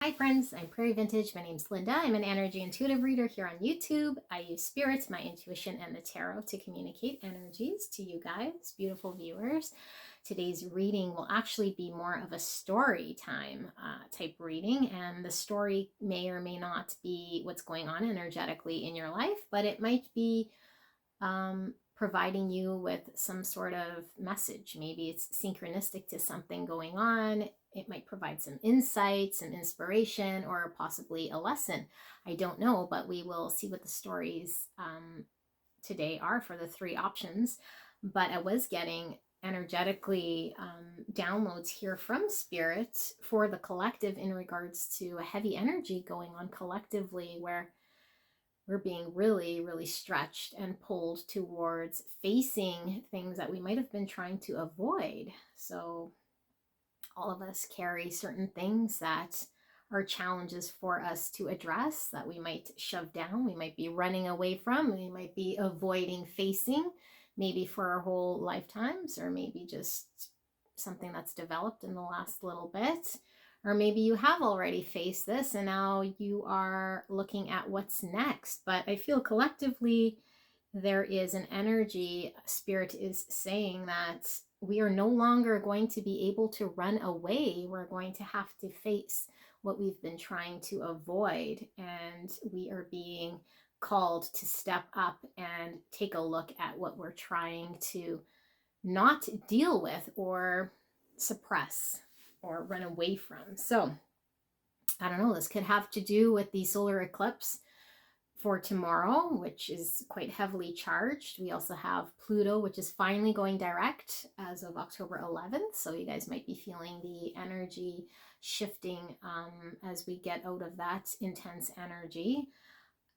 Hi friends, I'm Prairie Vintage. My name's Linda. I'm an energy intuitive reader here on YouTube. I use spirits, my intuition, and the tarot to communicate energies to you guys, beautiful viewers. Today's reading will actually be more of a story time type reading, and the story may or may not be what's going on energetically in your life, but it might be providing you with some sort of message. Maybe it's synchronistic to something going on. It might provide some insight, some inspiration, or possibly a lesson. I don't know, but we will see what the stories today are for the three options. But I was getting energetically downloads here from Spirit for the collective in regards to a heavy energy going on collectively where we're being really, really stretched and pulled towards facing things that we might have been trying to avoid. So all of us carry certain things that are challenges for us to address that we might shove down, we might be running away from, we might be avoiding facing, maybe for our whole lifetimes, or maybe just something that's developed in the last little bit. Or maybe you have already faced this and now you are looking at what's next. But I feel collectively there is an energy, Spirit is saying that we are no longer going to be able to run away. We're going to have to face what we've been trying to avoid. And we are being called to step up and take a look at what we're trying to not deal with or suppress or run away from. So I don't know, this could have to do with the solar eclipse for tomorrow, which is quite heavily charged. We also have Pluto, which is finally going direct as of October 11th. So you guys might be feeling the energy shifting as we get out of that intense energy.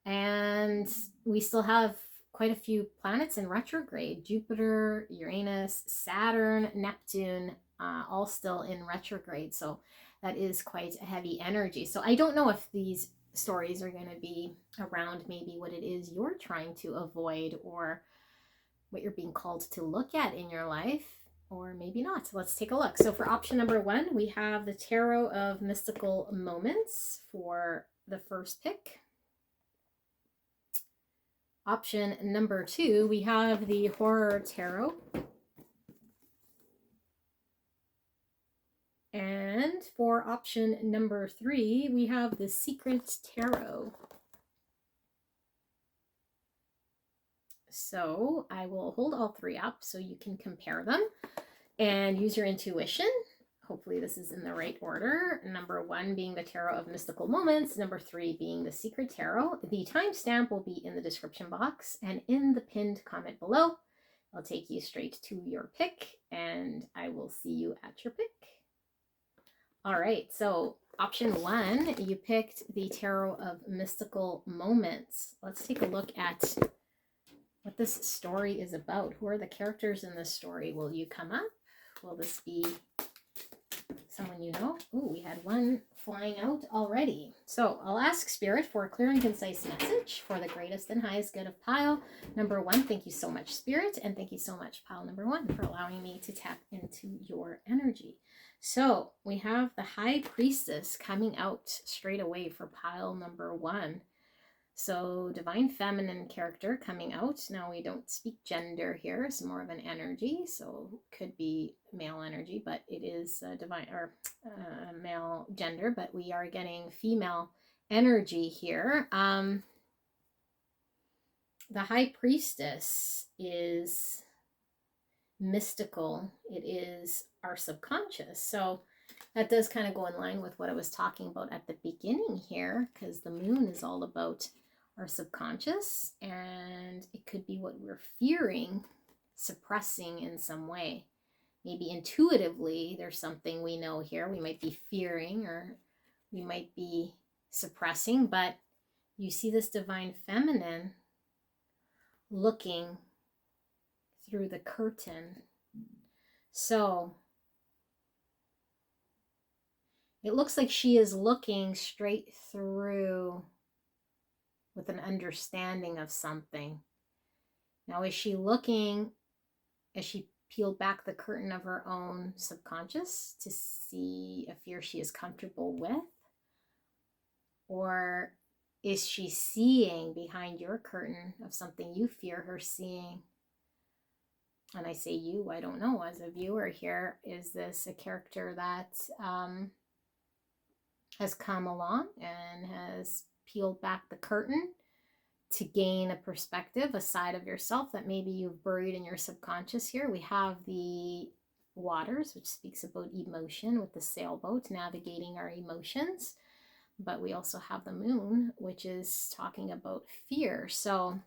And we still have quite a few planets in retrograde: Jupiter, Uranus, Saturn, Neptune, all still in retrograde. So that is quite a heavy energy. So I don't know if these stories are going to be around maybe what it is you're trying to avoid or what you're being called to look at in your life, or maybe not. So let's take a look. So for option number one, we have the Tarot of Mystical Moments for the first pick. Option number two, we have the Horror Tarot. And for option number three, we have the Secret Tarot. So I will hold all three up so you can compare them and use your intuition. Hopefully this is in the right order. Number one being the Tarot of Mystical Moments. Number three being the Secret Tarot. The timestamp will be in the description box and in the pinned comment below. I'll take you straight to your pick and I will see you at your pick. All right, so option one, you picked the Tarot of Mystical Moments. Let's take a look at what this story is about. Who are the characters in this story? Will you come up? Will this be someone you know? Ooh, we had one flying out already. So I'll ask Spirit for a clear and concise message for the greatest and highest good of pile number one. Thank you so much, Spirit, and thank you so much, pile number one, for allowing me to tap into your energy. So we have the High Priestess coming out straight away for pile number one. So divine feminine character coming out. Now we don't speak gender here. It's more of an energy. So could be male energy, but it is divine or male gender, but we are getting female energy here. The High Priestess is mystical. It is our subconscious. So that does kind of go in line with what I was talking about at the beginning here, because the moon is all about our subconscious, and it could be what we're fearing, suppressing in some way. Maybe intuitively there's something we know here we might be fearing or we might be suppressing, but you see this divine feminine looking through the curtain. So it looks like she is looking straight through with an understanding of something. Now, is she looking, as she peeled back the curtain of her own subconscious to see a fear she is comfortable with? is she seeing behind your curtain of something you fear her seeing? And I say you, I don't know, as a viewer here, is this a character that has come along and has peeled back the curtain to gain a perspective, a side of yourself that maybe you've buried in your subconscious here? We have the waters, which speaks about emotion with the sailboat, navigating our emotions. But we also have the moon, which is talking about fear. So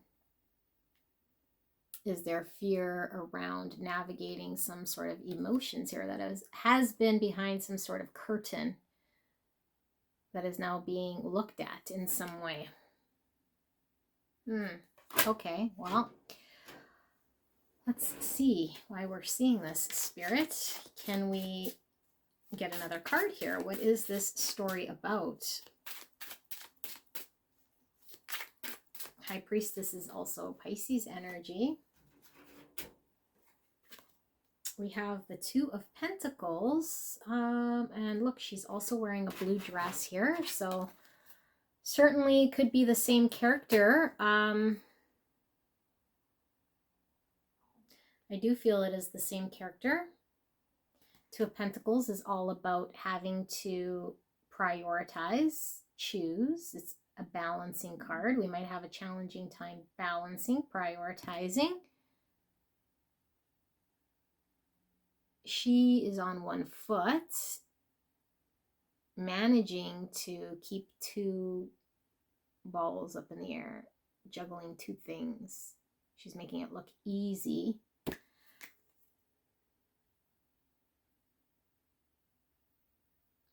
is there fear around navigating some sort of emotions here that has been behind some sort of curtain that is now being looked at in some way? Okay, well, let's see why we're seeing this, Spirit. Can we get another card here? What is this story about? High Priestess is also Pisces energy. We have the Two of Pentacles. And look, she's also wearing a blue dress here. So certainly could be the same character. I do feel it is the same character. Two of Pentacles is all about having to prioritize, choose. It's a balancing card. We might have a challenging time balancing, prioritizing. She is on one foot, managing to keep two balls up in the air, juggling two things. She's making it look easy.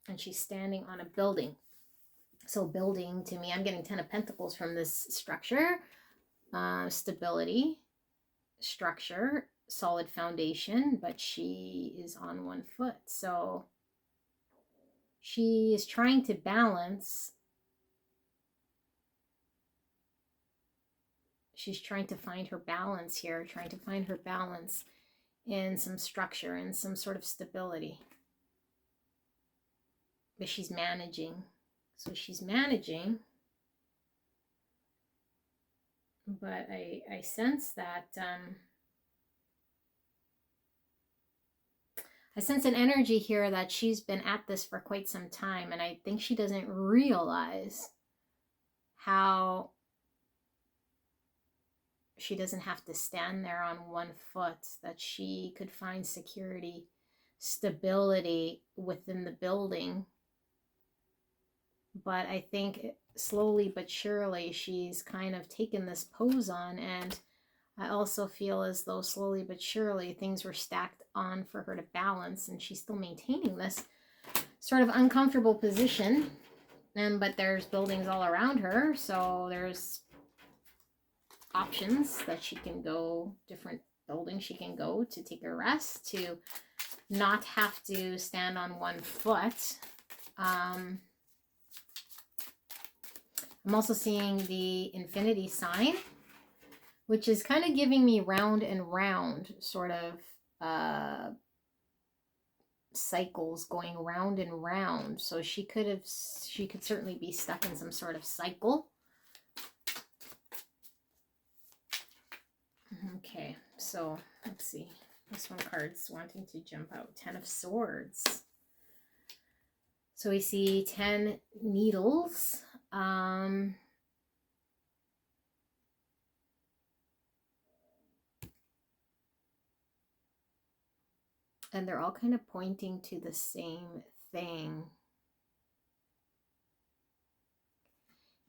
And she's standing on a building. So building, to me, I'm getting 10 of Pentacles from this structure. Stability, structure, solid foundation, but she is on one foot. So she is trying to balance. She's trying to find her balance here, trying to find her balance in some structure and some sort of stability. But she's managing. So she's managing. But I sense that I sense an energy here that she's been at this for quite some time, and I think she doesn't realize how she doesn't have to stand there on one foot, that she could find security, stability within the building. But I think slowly but surely she's kind of taken this pose on, and I also feel as though slowly but surely things were stacked on for her to balance, and she's still maintaining this sort of uncomfortable position. But there's buildings all around her, so there's options that she can go, different buildings she can go to take a rest, to not have to stand on one foot. I'm also seeing the infinity sign, which is kind of giving me round and round sort of cycles going round and round. So she could certainly be stuck in some sort of cycle. Okay, so let's see. This one card's wanting to jump out. 10 of Swords. So we see 10 needles. And they're all kind of pointing to the same thing.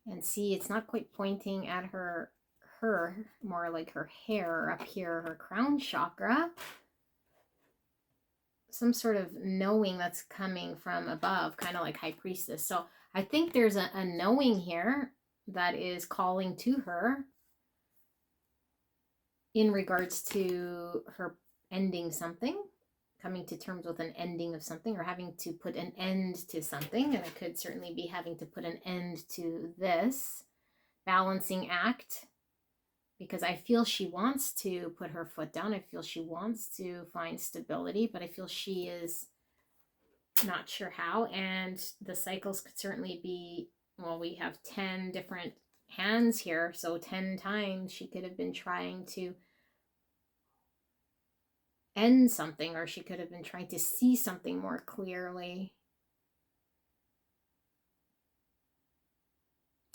And see, it's not quite pointing at her, more like her hair up here, her crown chakra. Some sort of knowing that's coming from above, kind of like High Priestess. So I think there's a knowing here that is calling to her in regards to her ending something, coming to terms with an ending of something, or having to put an end to something. And it could certainly be having to put an end to this balancing act, because I feel she wants to put her foot down. I feel she wants to find stability, but I feel she is not sure how. And the cycles could certainly be well, we have 10 different hands here, so 10 times she could have been trying to end something, or she could have been trying to see something more clearly.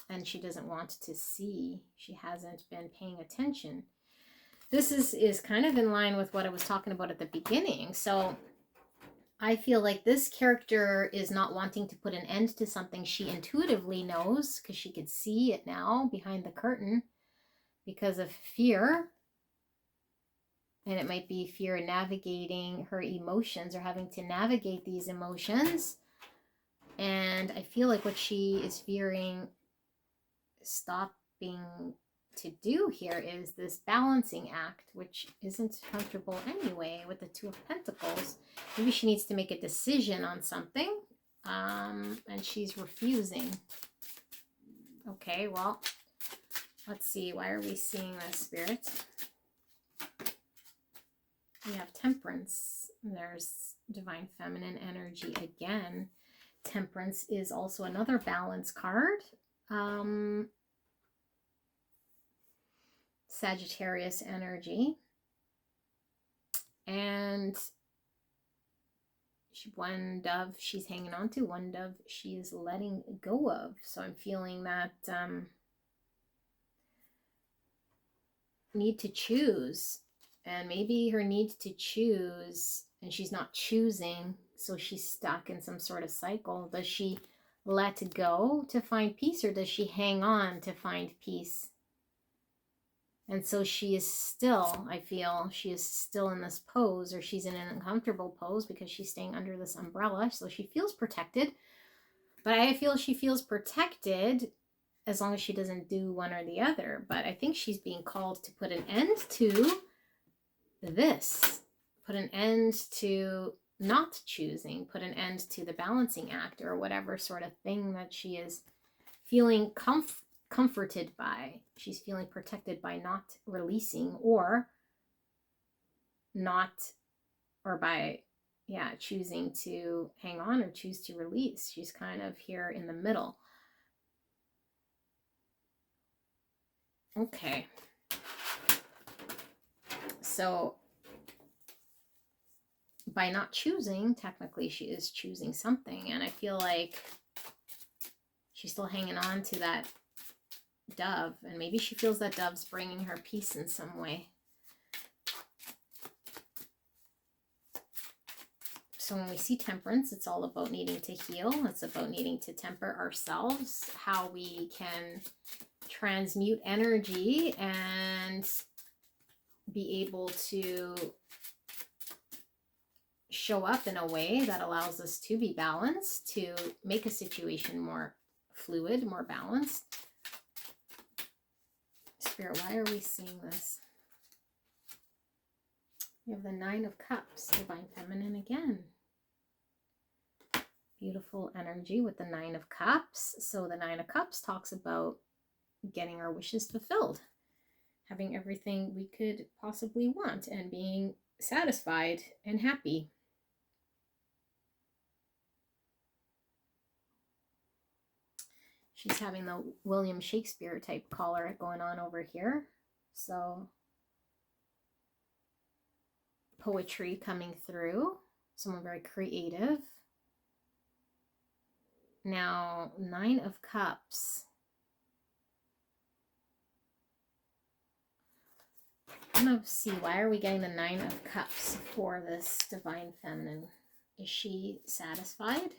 And she doesn't want to see. She hasn't been paying attention. This is kind of in line with what I was talking about at the beginning. So I feel like this character is not wanting to put an end to something she intuitively knows, because she could see it now behind the curtain, because of fear. And it might be fear in navigating her emotions, or having to navigate these emotions. And I feel like what she is fearing stopping to do here is this balancing act, which isn't comfortable anyway with the Two of Pentacles. Maybe she needs to make a decision on something, and she's refusing. Okay, well, let's see. Why are we seeing this, Spirit? We have Temperance. There's Divine Feminine energy again. Temperance is also another balance card. Sagittarius energy. And one dove she's hanging on to, one dove she is letting go of. So I'm feeling that need to choose. And maybe her need to choose, and she's not choosing, so she's stuck in some sort of cycle. Does she let go to find peace, or does she hang on to find peace? And so she is still, I feel, she is still in this pose, or she's in an uncomfortable pose because she's staying under this umbrella. So she feels protected. But I feel she feels protected as long as she doesn't do one or the other. But I think she's being called to put an end to this. Put an end to not choosing. Put an end to the balancing act, or whatever sort of thing that she is feeling comforted by. She's feeling protected by not releasing, or by choosing to hang on or choose to release. She's kind of here in the middle. Okay. So by not choosing, technically she is choosing something, and I feel like she's still hanging on to that dove, and maybe she feels that dove's bringing her peace in some way. So when we see Temperance, it's all about needing to heal. It's about needing to temper ourselves, how we can transmute energy and be able to show up in a way that allows us to be balanced, to make a situation more fluid, more balanced. Spirit, why are we seeing this? We have the Nine of Cups, Divine Feminine again. Beautiful energy with the Nine of Cups. So the Nine of Cups talks about getting our wishes fulfilled, having everything we could possibly want, and being satisfied and happy. She's having the William Shakespeare type collar going on over here. So poetry coming through, someone very creative. Now, Nine of Cups. I'm going to see, why are we getting the Nine of Cups for this Divine Feminine? Is she satisfied?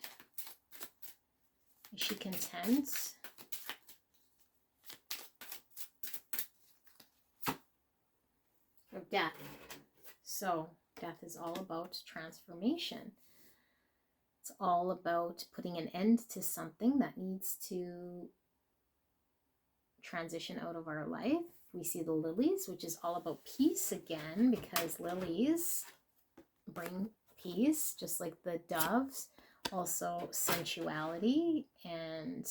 Is she content? Or death. So death is all about transformation. It's all about putting an end to something that needs to transition out of our life. We see the lilies, which is all about peace again, because lilies bring peace, just like the doves. Also sensuality, and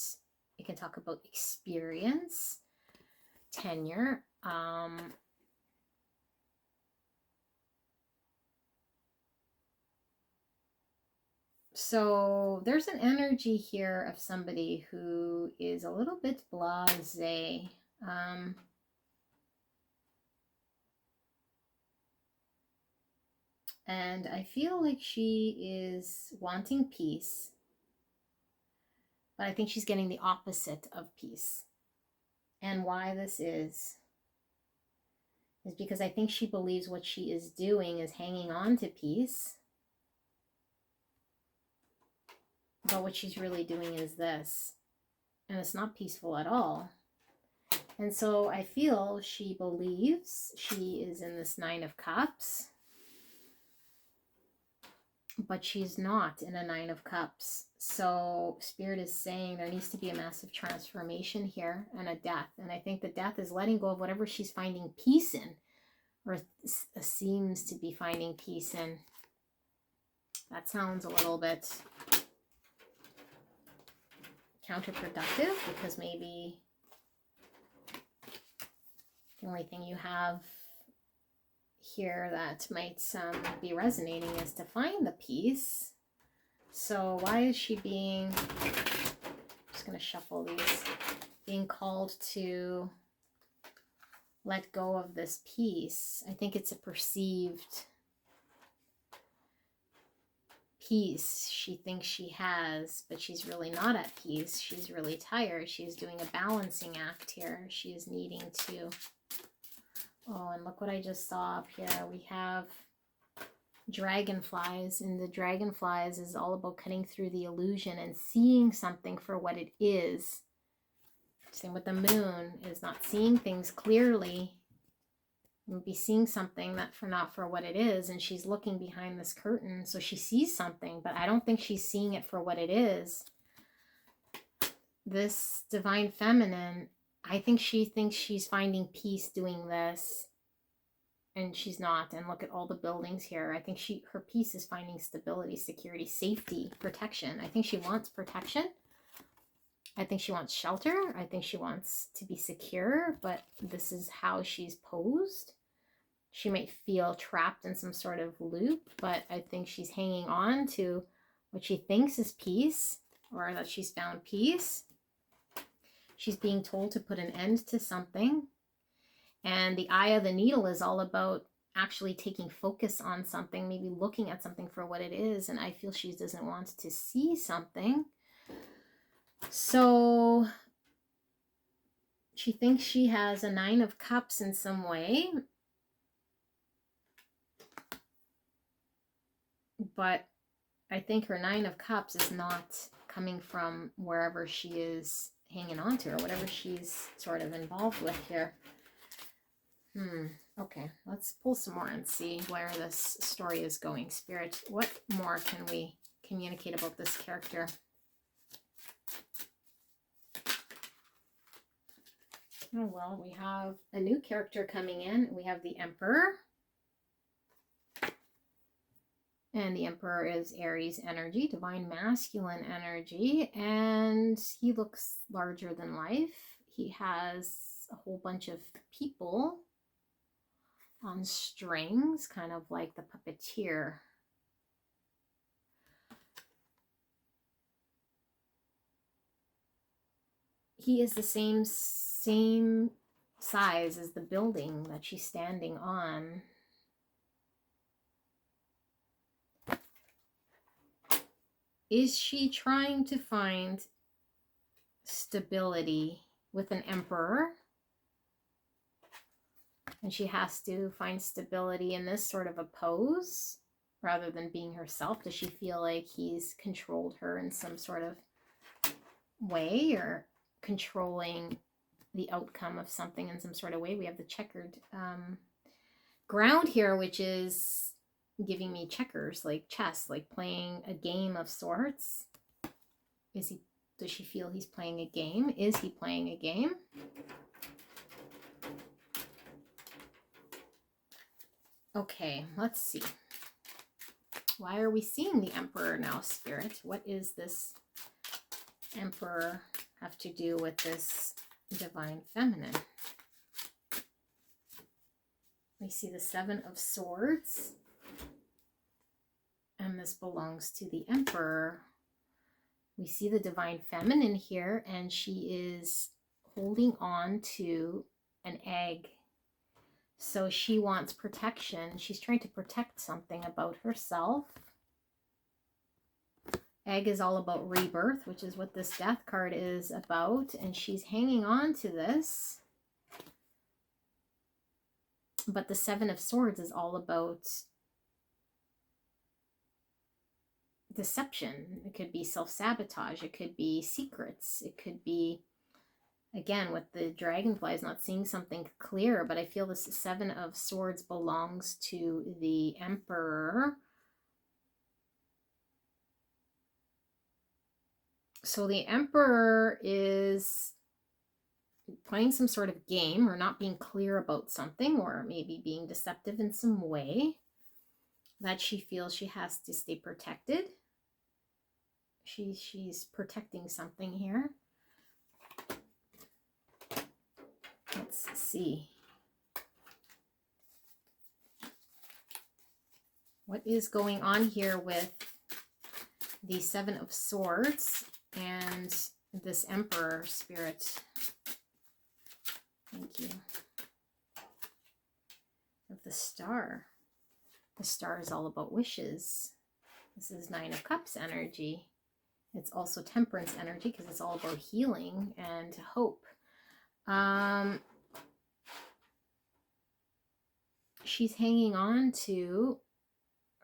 it can talk about experience, tenure. So there's an energy here of somebody who is a little bit blasé. And I feel like she is wanting peace, but I think she's getting the opposite of peace. And why this is because I think she believes what she is doing is hanging on to peace. But what she's really doing is this. And it's not peaceful at all. And so I feel she believes she is in this 9 of Cups. But she's not in a 9 of Cups. So Spirit is saying there needs to be a massive transformation here and a death. And I think the death is letting go of whatever she's finding peace in, or seems to be finding peace in. That sounds a little bit counterproductive, because maybe the only thing you have here that might be resonating is to find the peace. So why is she being, I'm just going to shuffle these, being called to let go of this peace? I think it's a perceived peace she thinks she has, but she's really not at peace. She's really tired. She's doing a balancing act here. She is needing to, oh, and look what I just saw up here. We have dragonflies, and the dragonflies is all about cutting through the illusion and seeing something for what it is. Same with the moon, is not seeing things clearly. And be seeing something that not for what it is, and she's looking behind this curtain, so she sees something, but I don't think she's seeing it for what it is. This divine feminine, I think she thinks she's finding peace doing this, and she's not. And look at all the buildings here. I think her peace is finding stability, security, safety, protection. I think she wants protection. I think she wants shelter. I think she wants to be secure, but this is how she's posed. She might feel trapped in some sort of loop, but I think she's hanging on to what she thinks is peace, or that she's found peace. She's being told to put an end to something. And the eye of the needle is all about actually taking focus on something, maybe looking at something for what it is. And I feel she doesn't want to see something. So she thinks she has a 9 of Cups in some way. But I think her 9 of Cups is not coming from wherever she is hanging on to, or whatever she's sort of involved with here. Okay, let's pull some more and see where this story is going. Spirit, what more can we communicate about this character? Oh, well, we have a new character coming in. We have the Emperor. And the Emperor is Aries energy, divine masculine energy. And he looks larger than life. He has a whole bunch of people on strings, kind of like the puppeteer. He is the same size as the building that she's standing on. Is she trying to find stability with an Emperor? And she has to find stability in this sort of a pose rather than being herself. Does she feel like he's controlled her in some sort of way, or controlling the outcome of something in some sort of way? We have the checkered ground here, which is giving me checkers, like chess, like playing a game of sorts. Does she feel he's playing a game? Is he playing a game? Okay, let's see. Why are we seeing the Emperor now, Spirit? What is this Emperor have to do with this divine feminine? We see the 7 of Swords. And this belongs to the Emperor. We see the divine feminine here, and she is holding on to an egg. So she wants protection. She's trying to protect something about herself. Egg is all about rebirth, which is what this death card is about. And she's hanging on to this. But the Seven of Swords is all about deception. It could be self-sabotage. It could be secrets. It could be, again, with the dragonflies, not seeing something clear. But I feel this Seven of Swords belongs to the Emperor. So the Emperor is playing some sort of game, or not being clear about something, or maybe being deceptive in some way that she feels she has to stay protected. She's protecting something here. Let's see. What is going on here with the Seven of Swords and this Emperor spirit? Thank you. With the Star. The Star is all about wishes. This is Nine of Cups energy. It's also Temperance energy because it's all about healing and hope. She's hanging on to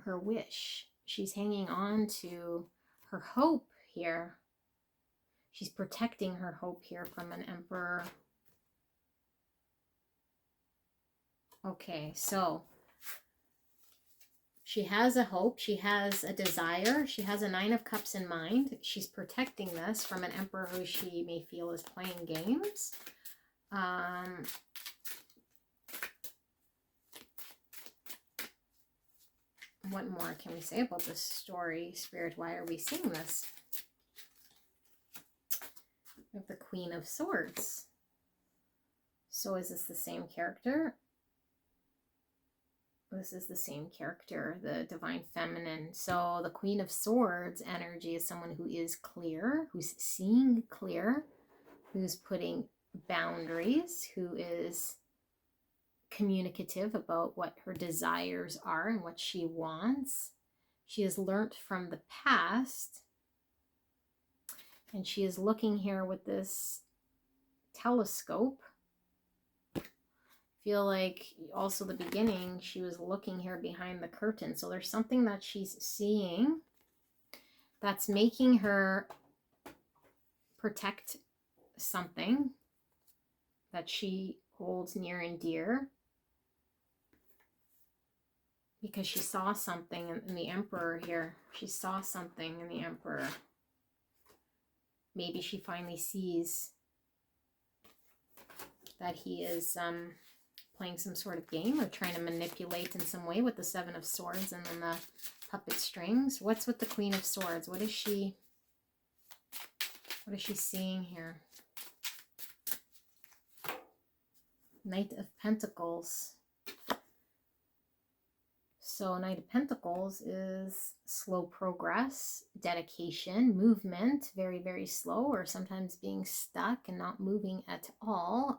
her wish. She's hanging on to her hope here. She's protecting her hope here from an Emperor. Okay, so she has a hope, she has a desire, she has a Nine of Cups in mind. She's protecting this from an Emperor who she may feel is playing games. What more can we say about this story, Spirit? Why are we seeing this? We have the Queen of Swords. So is this the same character? This is the same character, the Divine Feminine. So the Queen of Swords energy is someone who is clear, who's seeing clear, who's putting boundaries, who is communicative about what her desires are and what she wants. She has learnt from the past, and she is looking here with this telescope. Feel like also the beginning she was looking here behind the curtain, so there's something that she's seeing that's making her protect something that she holds near and dear, because she saw something in the Emperor here. She saw something in the Emperor. Maybe she finally sees that he is playing some sort of game or trying to manipulate in some way with the Seven of Swords and then the puppet strings. What's with the Queen of Swords? What is she seeing here? Knight of Pentacles. So Knight of Pentacles is slow progress, dedication, movement, very, very slow, or sometimes being stuck and not moving at all.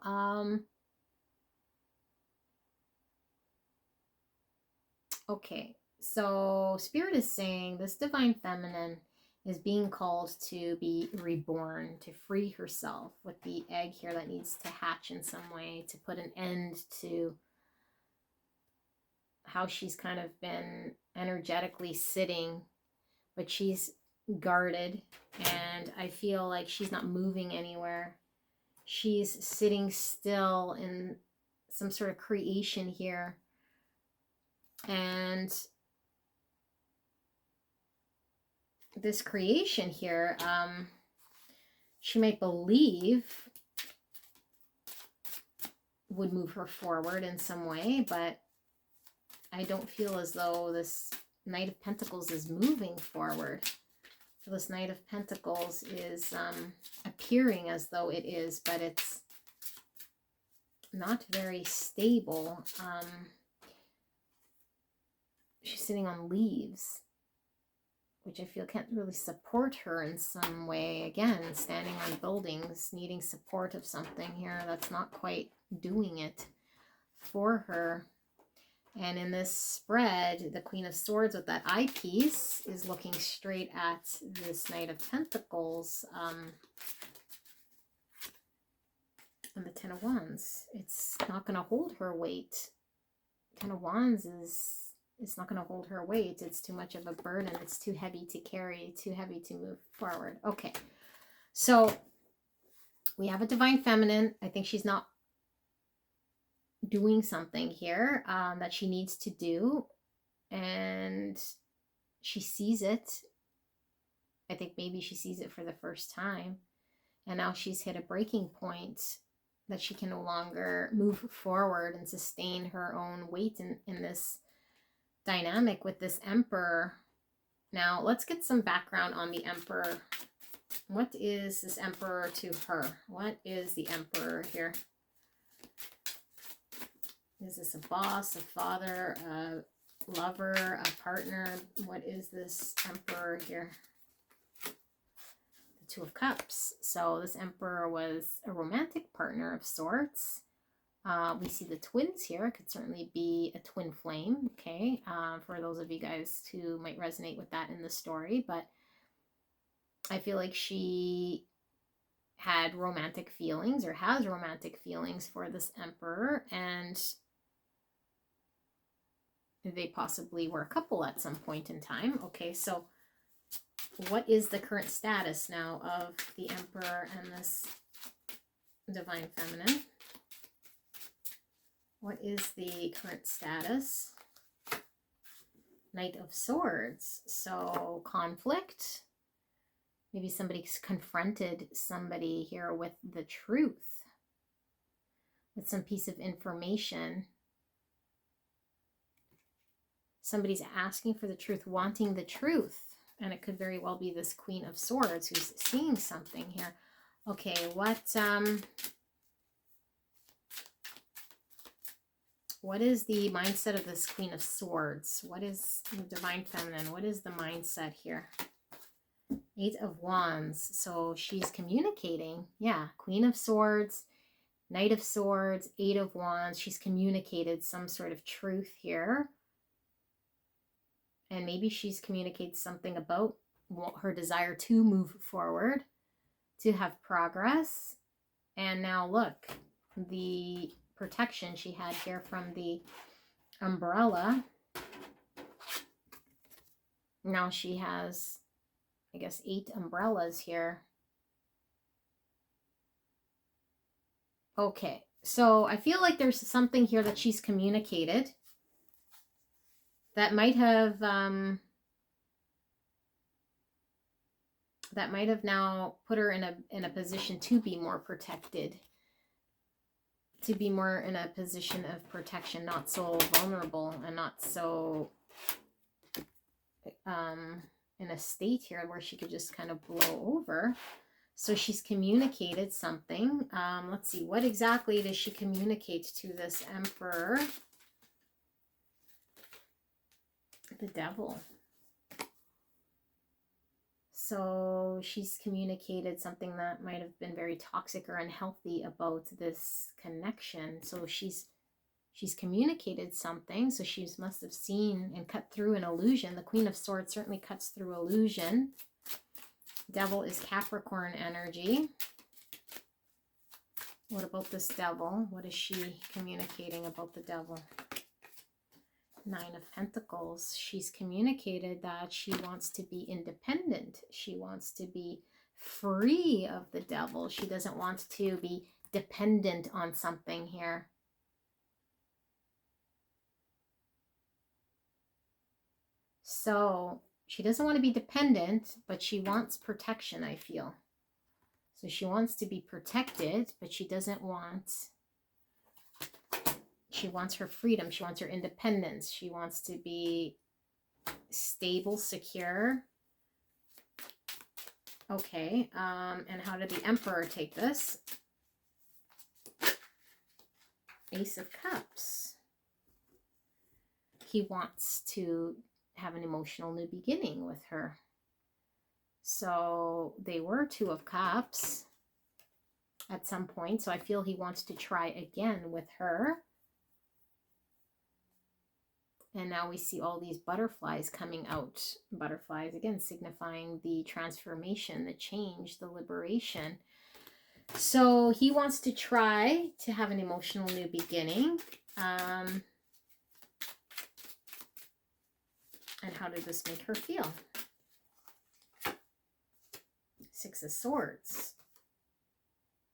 Okay, so Spirit is saying this Divine Feminine is being called to be reborn, to free herself with the egg here that needs to hatch in some way, to put an end to how she's kind of been energetically sitting, but she's guarded, and I feel like she's not moving anywhere. She's sitting still in some sort of creation here, and this creation here, she might believe would move her forward in some way, but I don't feel as though this Knight of Pentacles is moving forward. So this Knight of Pentacles is appearing as though it is, but it's not very stable. She's sitting on leaves. which I feel can't really support her in some way. Again, standing on buildings, needing support of something here that's not quite doing it for her. And in this spread, the Queen of Swords with that eyepiece is looking straight at this Knight of Pentacles and the Ten of Wands. It's not going to hold her weight. Ten of Wands is, it's not going to hold her weight. It's too much of a burden. It's too heavy to carry, too heavy to move forward. Okay, so we have a Divine Feminine. I think she's not doing something here that she needs to do, and she sees it. I think maybe she sees it for the first time, and now she's hit a breaking point that she can no longer move forward and sustain her own weight in this dynamic with this Emperor. Now let's get some background on the Emperor. What is this Emperor to her? What is the Emperor here? Is this a boss, a father, a lover, a partner? What is this Emperor here? The Two of Cups. So this Emperor was a romantic partner of sorts. We see the twins here. It could certainly be a twin flame, okay? For those of you guys who might resonate with that in the story. But I feel like she had romantic feelings or has romantic feelings for this Emperor, and they possibly were a couple at some point in time. Okay, so what is the current status now of the Emperor and this Divine Feminine? What is the current status? Knight of Swords. So conflict. Maybe somebody's confronted somebody here with the truth, with some piece of information. Somebody's asking for the truth, wanting the truth. And it could very well be this Queen of Swords who's seeing something here. Okay, what is the mindset of this Queen of Swords? What is the Divine Feminine? What is the mindset here? Eight of Wands. So she's communicating. Yeah, Queen of Swords, Knight of Swords, Eight of Wands. She's communicated some sort of truth here. And maybe she's communicated something about her desire to move forward, to have progress. And now look, the protection she had here from the umbrella. Now she has, I guess, 8 umbrellas here. Okay, so I feel like there's something here that she's communicated that might have now put her in a position to be more protected, to be more in a position of protection, not so vulnerable and not so in a state here where she could just kind of blow over. So she's communicated something. Let's see, what exactly does she communicate to this Emperor? The Devil. So she's communicated something that might have been very toxic or unhealthy about this connection. So she's communicated something. So she must have seen and cut through an illusion. The Queen of Swords certainly cuts through illusion. Devil is Capricorn energy. What about this Devil? What is she communicating about the Devil? Nine of Pentacles. She's communicated that she wants to be independent. She wants to be free of the Devil. She doesn't want to be dependent on something here. So she doesn't want to be dependent, but she wants protection, I feel. So she wants to be protected, but she doesn't want... She wants her freedom. She wants her independence. She wants to be stable, secure. Okay. And how did the Emperor take this? Ace of Cups. He wants to have an emotional new beginning with her. So they were Two of Cups at some point. So I feel he wants to try again with her. And now we see all these butterflies coming out. Butterflies, again, signifying the transformation, the change, the liberation. So he wants to try to have an emotional new beginning. And how did this make her feel? Six of Swords.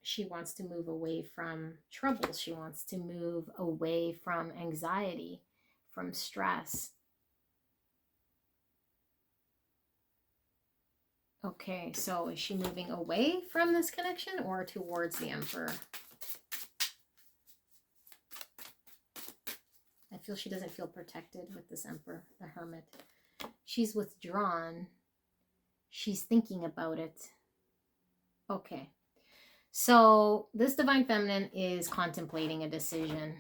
She wants to move away from troubles. She wants to move away from anxiety, from stress. Okay, so is she moving away from this connection or towards the Emperor? I feel she doesn't feel protected with this Emperor, the Hermit. She's withdrawn. She's thinking about it. Okay. So this Divine Feminine is contemplating a decision.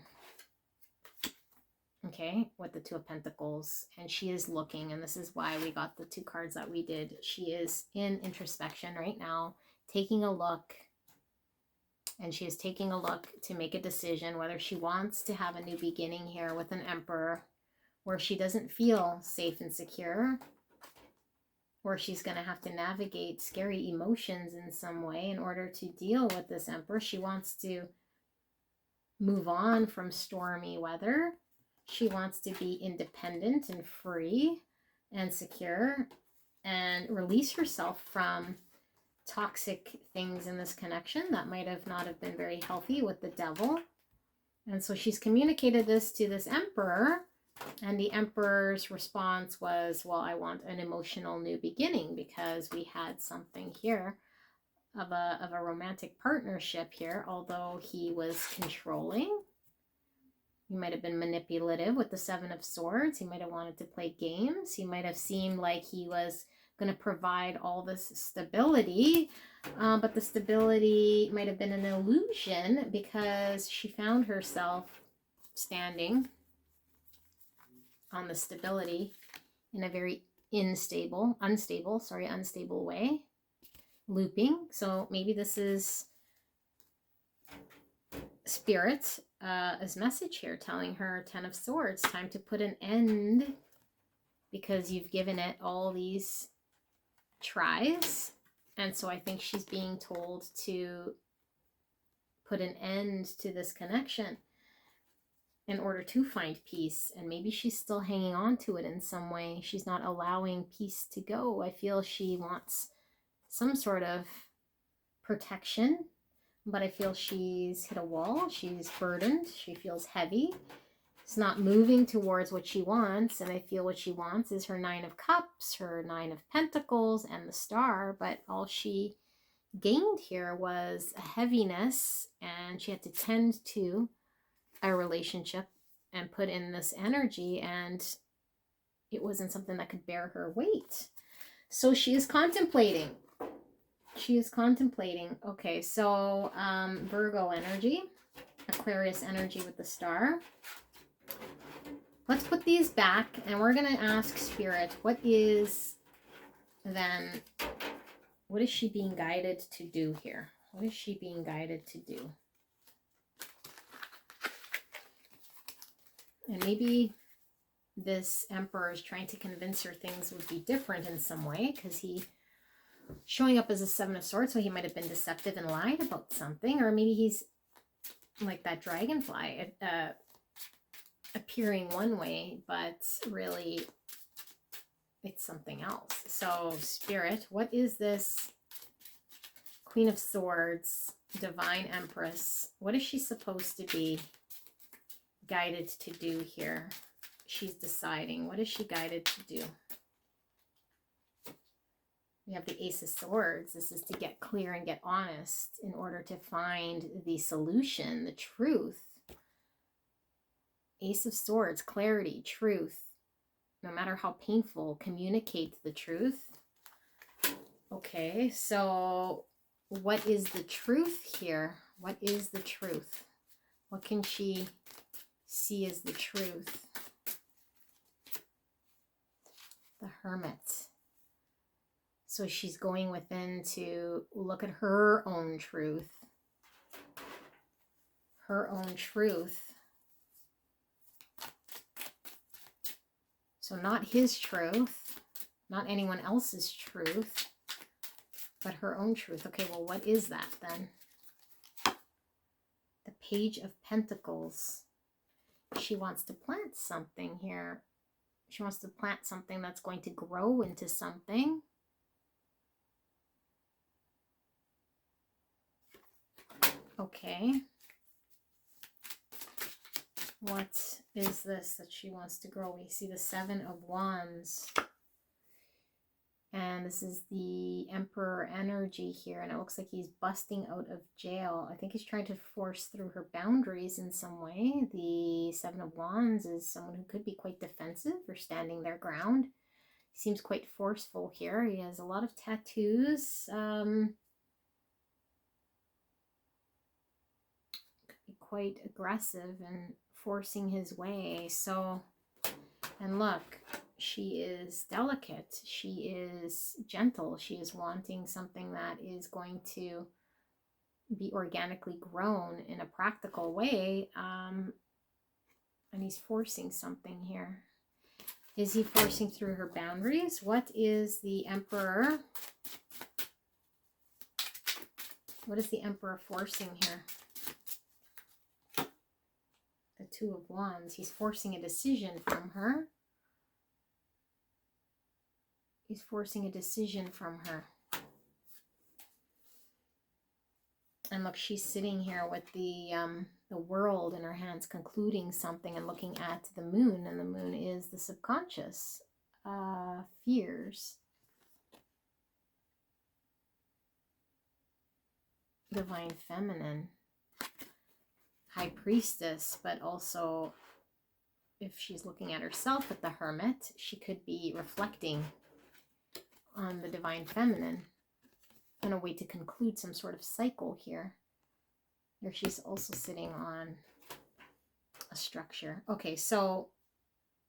Okay, with the Two of Pentacles, and she is looking, and this is why we got the two cards that we did. She is in introspection right now, taking a look, and she is taking a look to make a decision whether she wants to have a new beginning here with an Emperor, where she doesn't feel safe and secure, or she's going to have to navigate scary emotions in some way in order to deal with this Emperor. She wants to move on from stormy weather. She wants to be independent and free and secure and release herself from toxic things in this connection that might have not have been very healthy with the Devil. And so she's communicated this to this Emperor, and the Emperor's response was, well, I want an emotional new beginning, because we had something here of a romantic partnership here, although he was controlling. He might have been manipulative with the Seven of Swords. He might have wanted to play games. He might have seemed like he was going to provide all this stability, but the stability might have been an illusion, because she found herself standing on the stability in a very unstable way, looping. So maybe this is Spirit, as message here, telling her, Ten of Swords, time to put an end, because you've given it all these tries. And so I think she's being told to put an end to this connection in order to find peace. And maybe she's still hanging on to it in some way. She's not allowing peace to go. I feel she wants some sort of protection, but I feel she's hit a wall. She's burdened. She feels heavy. It's not moving towards what she wants. And I feel what she wants is her Nine of Cups, her Nine of Pentacles, and the Star. But all she gained here was a heaviness, and she had to tend to a relationship and put in this energy, and it wasn't something that could bear her weight. So she is contemplating. She is contemplating. Okay, so Virgo energy, Aquarius energy with the Star. Let's put these back, and we're going to ask Spirit, what is she being guided to do here? What is she being guided to do? And maybe this Emperor is trying to convince her things would be different in some way, because he showing up as a Seven of Swords, so he might have been deceptive and lied about something. Or maybe he's like that dragonfly, appearing one way, but really it's something else. So Spirit, what is this Queen of Swords, Divine Empress? What is she supposed to be guided to do here? She's deciding. What is she guided to do? We have the Ace of Swords. This is to get clear and get honest in order to find the solution, the truth. Ace of Swords, clarity, truth. No matter how painful, communicate the truth. Okay, so what is the truth here? What is the truth? What can she see as the truth? The Hermit. So she's going within to look at her own truth. Her own truth. So not his truth, not anyone else's truth, but her own truth. Okay, well, what is that then? The Page of Pentacles. She wants to plant something here. She wants to plant something that's going to grow into something. Okay. What is this that she wants to grow? We see the Seven of Wands. And this is the Emperor energy here. And it looks like he's busting out of jail. I think he's trying to force through her boundaries in some way. The Seven of Wands is someone who could be quite defensive or standing their ground. He seems quite forceful here. He has a lot of tattoos. Could be quite aggressive and forcing his way. So, and look, she is delicate. She is gentle. She is wanting something that is going to be organically grown in a practical way. And he's forcing something here. Is he forcing through her boundaries? What is the Emperor? What is the Emperor forcing here? The Two of Wands. He's forcing a decision from her. He's forcing a decision from her. And look, she's sitting here with the world in her hands, concluding something and looking at the moon. And the moon is the subconscious fears. Divine Feminine. High Priestess, but also if she's looking at herself at the Hermit, she could be reflecting on the Divine Feminine in a way to conclude some sort of cycle here. Here she's also sitting on a structure. Okay, so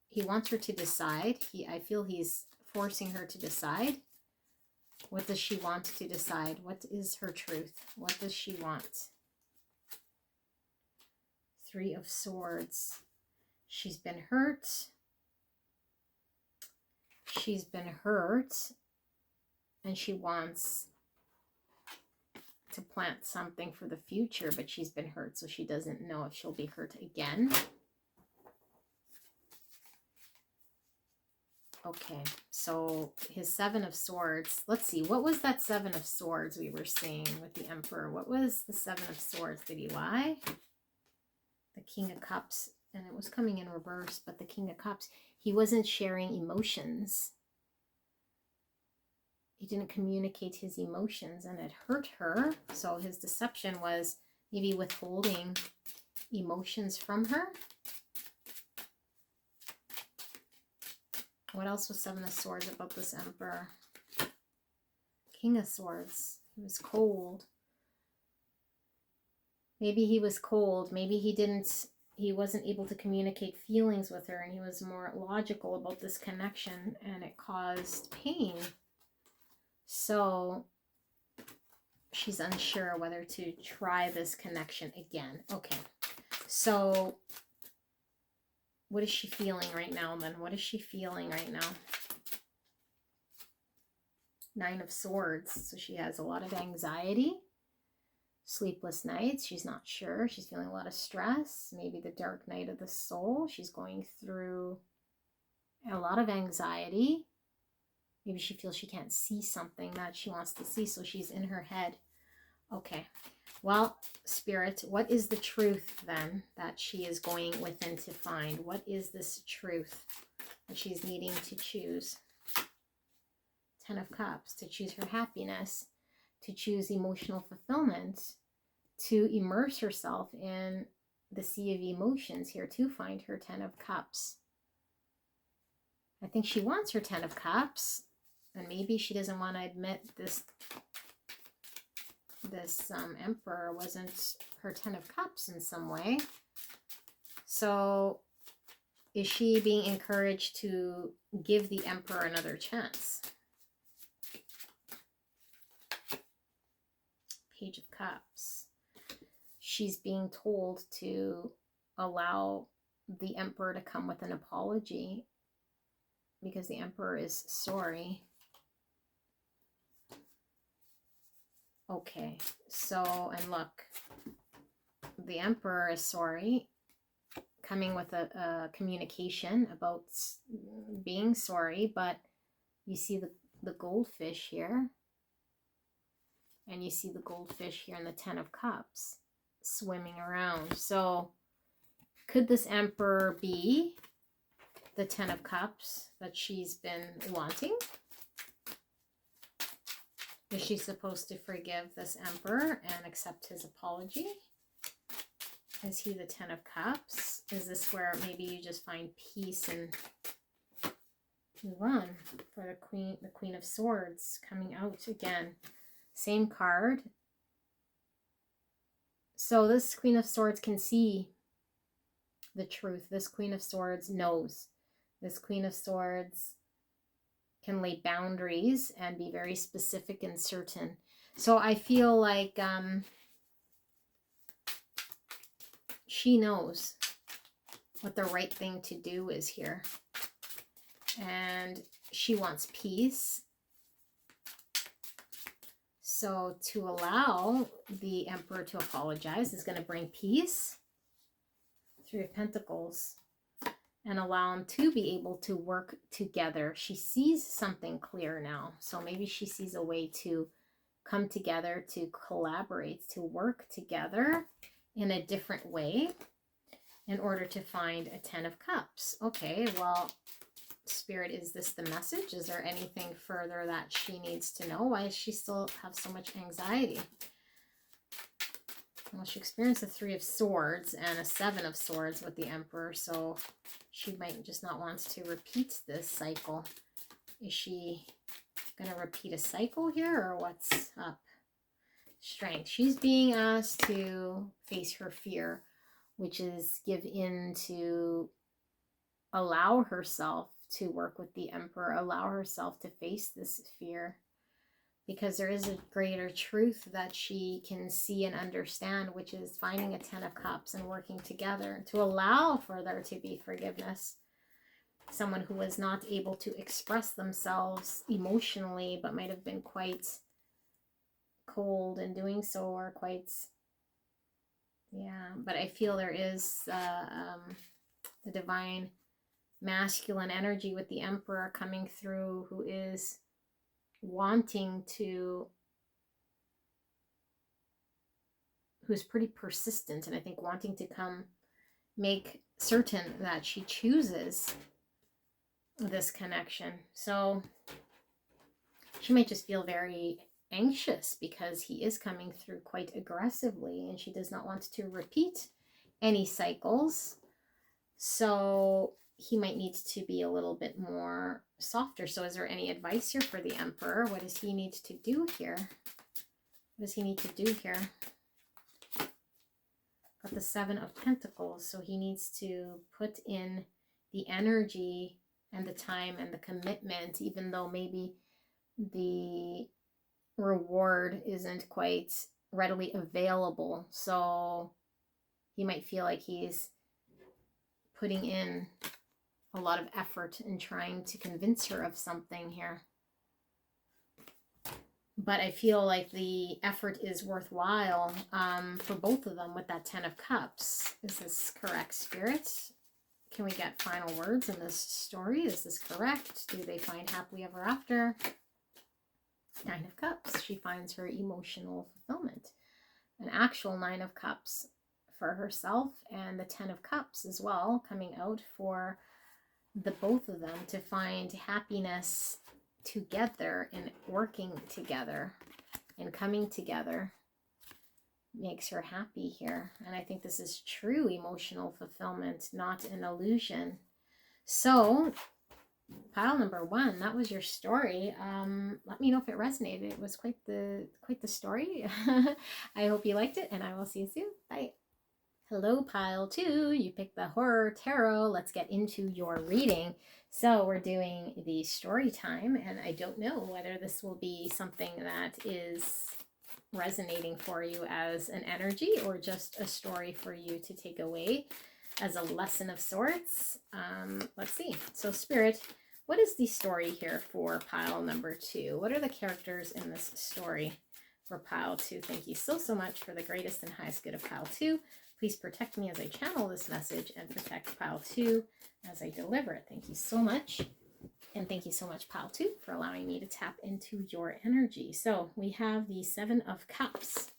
he wants her to decide. I feel he's forcing her to decide. What does she want to decide? What is her truth? What does she want? Three of Swords. She's been hurt. She's been hurt. And she wants to plant something for the future, but she's been hurt, so she doesn't know if she'll be hurt again. Okay, so his Seven of Swords. Let's see, what was that Seven of Swords we were seeing with the Emperor? What was the Seven of Swords? Did he lie? The King of Cups, and it was coming in reverse, but the King of Cups, he wasn't sharing emotions. He didn't communicate his emotions, and it hurt her. So his deception was maybe withholding emotions from her. What else was Seven of Swords about this Emperor? King of Swords. He was cold. Maybe he was cold. Maybe he wasn't able to communicate feelings with her, and he was more logical about this connection, and it caused pain. So she's unsure whether to try this connection again. Okay, so what is she feeling right now then? What is she feeling right now? Nine of Swords. So she has a lot of anxiety, sleepless nights. She's not sure. She's feeling a lot of stress. Maybe the dark night of the soul. She's going through a lot of anxiety. Maybe she feels she can't see something that she wants to see, so she's in her head. Okay. Well, Spirit, what is the truth then that she is going within to find? What is this truth that she's needing to choose? Ten of Cups, to choose her happiness, to choose emotional fulfillment, to immerse herself in the sea of emotions here to find her Ten of Cups. I think she wants her Ten of Cups. And maybe she doesn't want to admit this Emperor wasn't her Ten of Cups in some way. So is she being encouraged to give the Emperor another chance? Page of Cups. She's being told to allow the Emperor to come with an apology because the Emperor is sorry. Okay, so, and look, the Emperor is sorry, coming with a communication about being sorry, but you see the goldfish here, and you see the goldfish here in the Ten of Cups swimming around. So could this Emperor be the Ten of Cups that she's been wanting? Is she supposed to forgive this Emperor and accept his apology? Is he the Ten of Cups? Is this where maybe you just find peace and move on? For the Queen of Swords coming out again. Same card. So this Queen of Swords can see the truth. This Queen of Swords knows. This Queen of Swords can lay boundaries and be very specific and certain. So I feel like she knows what the right thing to do is here. And she wants peace. So to allow the Emperor to apologize is going to bring peace. Three of Pentacles. And allow them to be able to work together. She sees something clear now. So maybe she sees a way to come together, to collaborate, to work together in a different way in order to find a Ten of Cups. Okay, well, Spirit, is this the message? Is there anything further that she needs to know? Why does she still have so much anxiety? Well, she experienced a Three of Swords and a Seven of Swords with the Emperor, so she might just not want to repeat this cycle. Is she going to repeat a cycle here, or what's up? Strength. She's being asked to face her fear, which is give in to allow herself to work with the Emperor, allow herself to face this fear. Because there is a greater truth that she can see and understand, which is finding a Ten of Cups and working together to allow for there to be forgiveness. Someone who was not able to express themselves emotionally, but might have been quite cold in doing so, or quite, yeah. But I feel there is the divine masculine energy with the Emperor coming through, who is wanting to, who's pretty persistent, and I think wanting to come make certain that she chooses this connection. So she might just feel very anxious because he is coming through quite aggressively, and she does not want to repeat any cycles. So he might need to be a little bit more softer. So is there any advice here for the Emperor? What does he need to do here? What does he need to do here? Got the Seven of Pentacles. So he needs to put in the energy and the time and the commitment, even though maybe the reward isn't quite readily available. So he might feel like he's putting in a lot of effort in trying to convince her of something here. But I feel like the effort is worthwhile for both of them with that Ten of Cups. Is this correct, Spirit? Can we get final words in this story? Is this correct? Do they find happily ever after? Nine of Cups. She finds her emotional fulfillment. An actual Nine of Cups for herself, and the Ten of Cups as well coming out for the both of them to find happiness together and working together and coming together makes her happy here. And I think this is true emotional fulfillment, not an illusion. So pile number one, that was your story. Let me know if it resonated. It was quite the story. I hope you liked it, and I will see you soon. Bye. Hello, pile two. You picked the Horror Tarot. Let's get into your reading. So we're doing the story time, and I don't know whether this will be something that is resonating for you as an energy or just a story for you to take away as a lesson of sorts. Let's see. So Spirit, what is the story here for pile number 2? What are the characters in this story for pile 2? Thank you so, so much for the greatest and highest good of pile 2. Please protect me as I channel this message and protect pile 2 as I deliver it. Thank you so much. And thank you so much, pile 2, for allowing me to tap into your energy. So we have the 7 of Cups.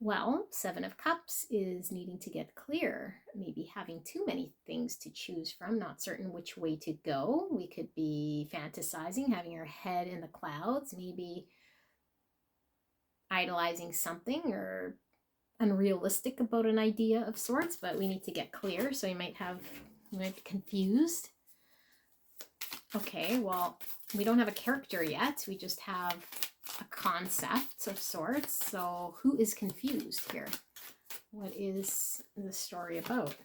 Well, 7 of Cups is needing to get clear, maybe having too many things to choose from, not certain which way to go. We could be fantasizing, having your head in the clouds, maybe idolizing something or unrealistic about an idea of sorts, but we need to get clear. So you might be confused. Okay, well, we don't have a character yet. We just have a concept of sorts. So who is confused here? What is the story about?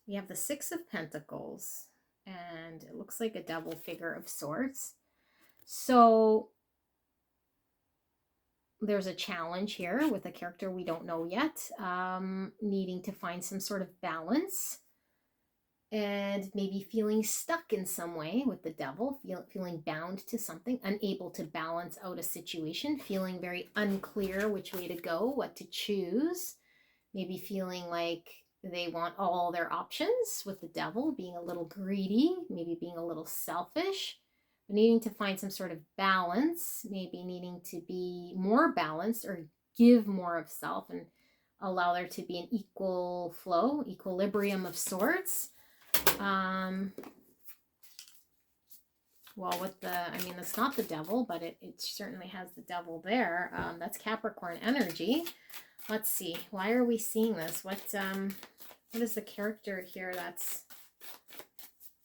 We have the 6 of Pentacles, and it looks like a devil figure of sorts. So there's a challenge here with a character we don't know yet, needing to find some sort of balance. And maybe feeling stuck in some way with the devil, feeling bound to something, unable to balance out a situation, feeling very unclear which way to go, what to choose, maybe feeling like they want all their options with the devil, being a little greedy, maybe being a little selfish, but needing to find some sort of balance, maybe needing to be more balanced or give more of self and allow there to be an equal flow, equilibrium of sorts. Well, with the, I mean, it's not the devil, but it certainly has the devil there. That's Capricorn energy. Let's see. Why are we seeing this? What is the character here that's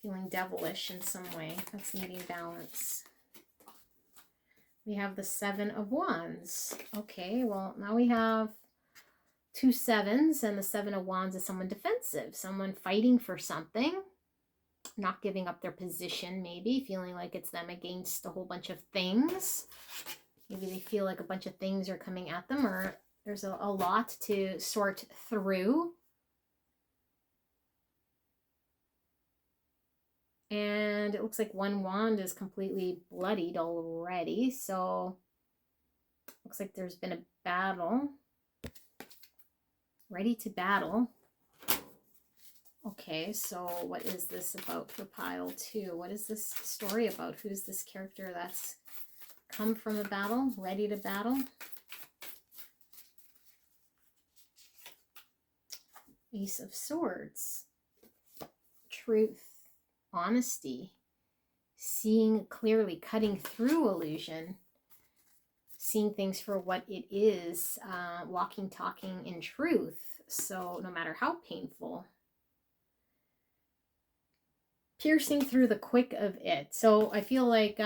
feeling devilish in some way, that's needing balance? We have the 7 of Wands. Okay, well, now we have 2 7s, and the 7 of Wands is someone defensive, someone fighting for something, not giving up their position, maybe feeling like it's them against a whole bunch of things. Maybe they feel like a bunch of things are coming at them, or there's a lot to sort through. And it looks like 1 wand is completely bloodied already, so looks like there's been a battle. Ready to battle. Okay, so what is this about for pile 2? What is this story about? Who's this character that's come from a battle, ready to battle? Ace of Swords. Truth. Honesty. Seeing clearly, cutting through illusion. Seeing things for what it is, walking, talking in truth. So no matter how painful, piercing through the quick of it. So I feel like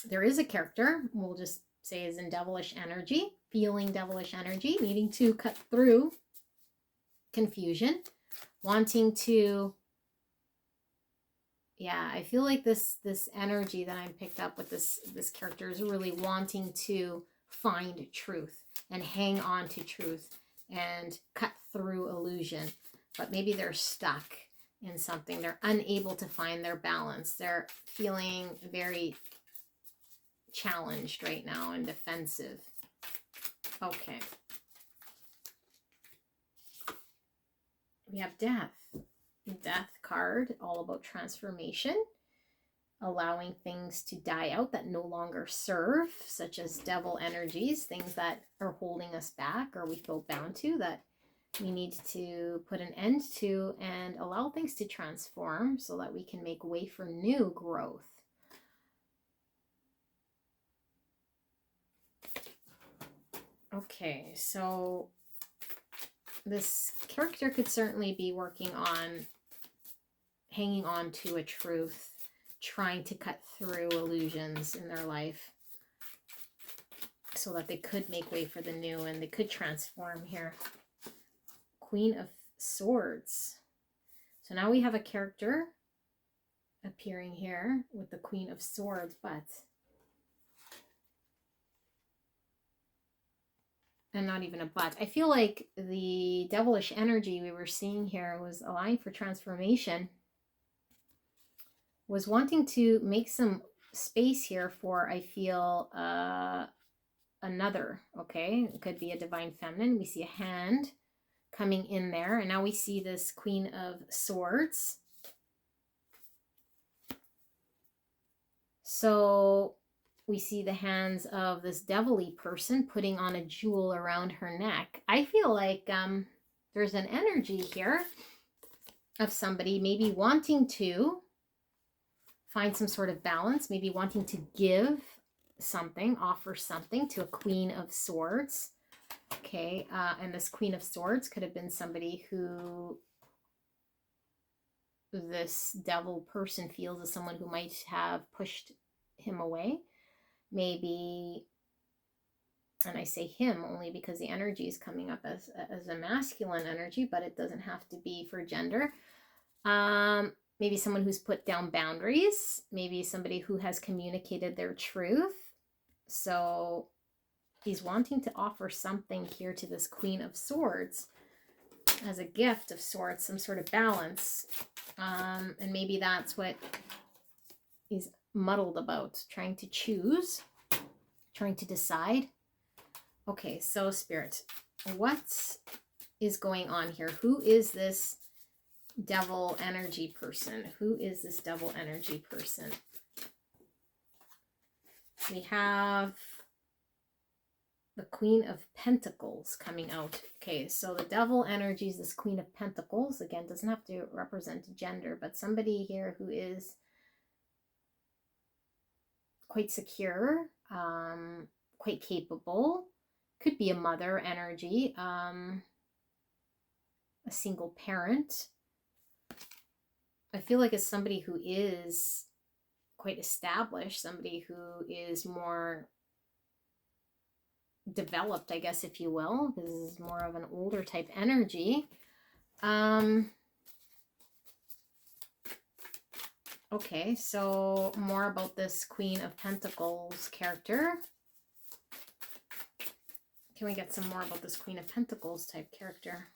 there is a character, we'll just say is in devilish energy, feeling devilish energy, needing to cut through confusion, wanting to, yeah, I feel like this energy that I'm picked up with this character is really wanting to find truth and hang on to truth and cut through illusion. But maybe they're stuck in something. They're unable to find their balance. They're feeling very challenged right now and defensive. Okay. We have Death. Death card, all about transformation, allowing things to die out that no longer serve, such as devil energies, things that are holding us back or we feel bound to, that we need to put an end to and allow things to transform so that we can make way for new growth. Okay, so this character could certainly be working on hanging on to a truth, trying to cut through illusions in their life so that they could make way for the new and they could transform here. Queen of Swords. So now we have a character appearing here with the Queen of Swords, but and not even a but. I feel like the devilish energy we were seeing here was allowing for transformation, was wanting to make some space here for, I feel, another, okay? It could be a divine feminine. We see a hand coming in there, and now we see this Queen of Swords. So we see the hands of this devilly person putting on a jewel around her neck. I feel like there's an energy here of somebody maybe wanting to find some sort of balance, maybe wanting to give something, offer something to a Queen of Swords. Okay, and this Queen of Swords could have been somebody who this devil person feels is someone who might have pushed him away. Maybe, and I say him only because the energy is coming up as a masculine energy, but it doesn't have to be for gender. Maybe someone who's put down boundaries, maybe somebody who has communicated their truth. So he's wanting to offer something here to this Queen of Swords as a gift of sorts, some sort of balance. And maybe that's what he's muddled about, trying to choose, trying to decide. Okay, so Spirit, what is going on here? Who is this devil energy person? Who is this devil energy person? We have the Queen of Pentacles coming out. Okay, so the devil energy is this Queen of Pentacles. Again, doesn't have to represent gender, but somebody here who is quite secure, quite capable. Could be a mother energy, a single parent. I feel like it's somebody who is quite established, somebody who is more developed, I guess, if you will, because this is more of an older type energy. Okay, so more about this Queen of Pentacles character. Can we get some more about this Queen of Pentacles type character?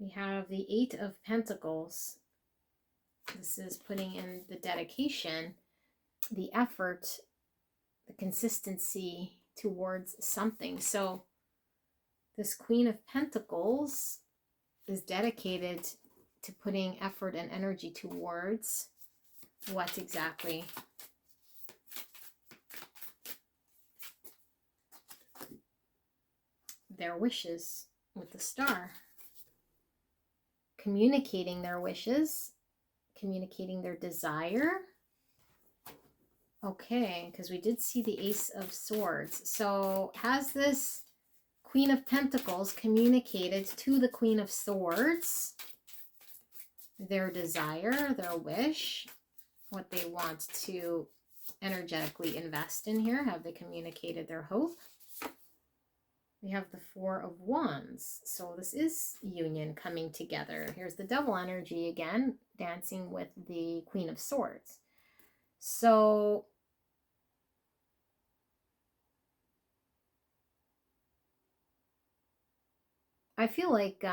We have the Eight of Pentacles. This is putting in the dedication, the effort, the consistency towards something. So this Queen of Pentacles is dedicated to putting effort and energy towards what exactly? Their wishes with the star. Communicating their wishes, communicating their desire. Okay, because we did see the Ace of Swords. So has this Queen of Pentacles communicated to the Queen of Swords their desire, their wish, what they want to energetically invest in here? Have they communicated their hope? We have the Four of Wands. So this is union coming together. Here's the double energy again, dancing with the Queen of Swords. So I feel like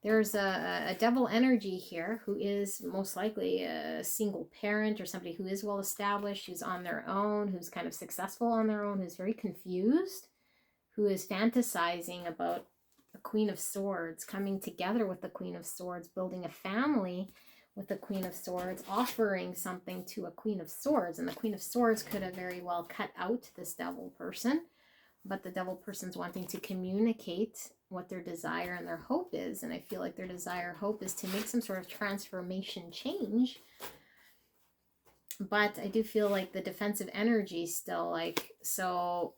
there's a devil energy here who is most likely a single parent or somebody who is well established, who's on their own, who's kind of successful on their own, who's very confused, who is fantasizing about the Queen of Swords, coming together with the Queen of Swords, building a family with the Queen of Swords, offering something to a Queen of Swords. And the Queen of Swords could have very well cut out this devil person, but the devil person's wanting to communicate what their desire and their hope is. And I feel like their desire, hope is to make some sort of transformation change. But I do feel like the defensive energy still, like, so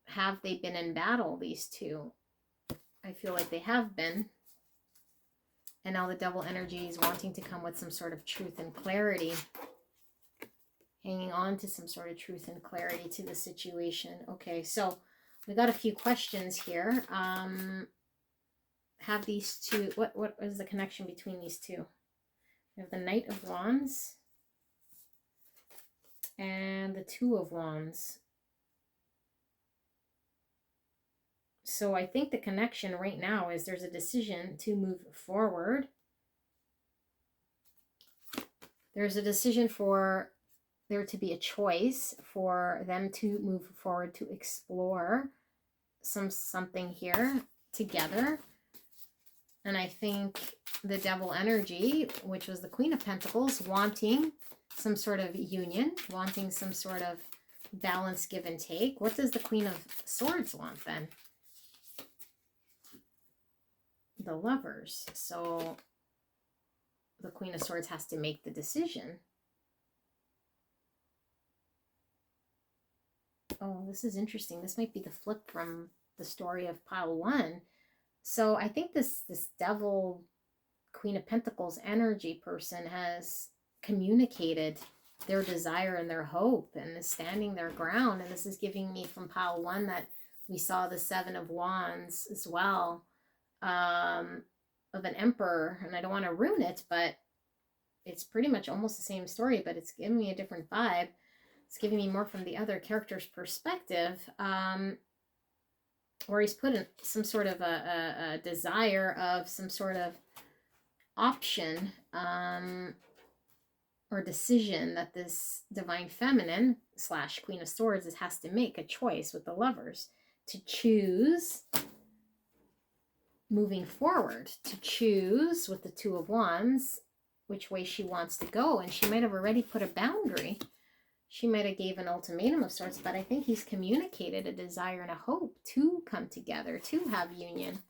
have they been in battle, these two? I feel like they have been. And now the devil energy is wanting to come with some sort of truth and clarity. Hanging on to some sort of truth and clarity to the situation. Okay, so we got a few questions here. Have these two, what is the connection between these two? We have the Knight of Wands and the Two of Wands. So I think the connection right now is there's a decision to move forward. There's a decision for there to be a choice for them to move forward, to explore something here together. And I think the Devil energy, which was the Queen of Pentacles, wanting some sort of union, wanting some sort of balance, give and take. What does the Queen of Swords want then? The Lovers. So the Queen of Swords has to make the decision. Oh, this is interesting. This might be the flip from the story of pile 1. So I think this Devil, Queen of Pentacles energy person has communicated their desire and their hope and is standing their ground. And this is giving me from pile 1 that we saw the Seven of Wands as well, of an Emperor. And I don't want to ruin it, but it's pretty much almost the same story, but it's giving me a different vibe. It's giving me more from the other character's perspective, where he's put in some sort of a desire of some sort of option or decision that this Divine Feminine / Queen of Swords has to make a choice with the Lovers to choose moving forward, to choose with the Two of Wands which way she wants to go. And she might have already put a boundary. She might have gave an ultimatum of sorts, but I think he's communicated a desire and a hope to come together, to have union,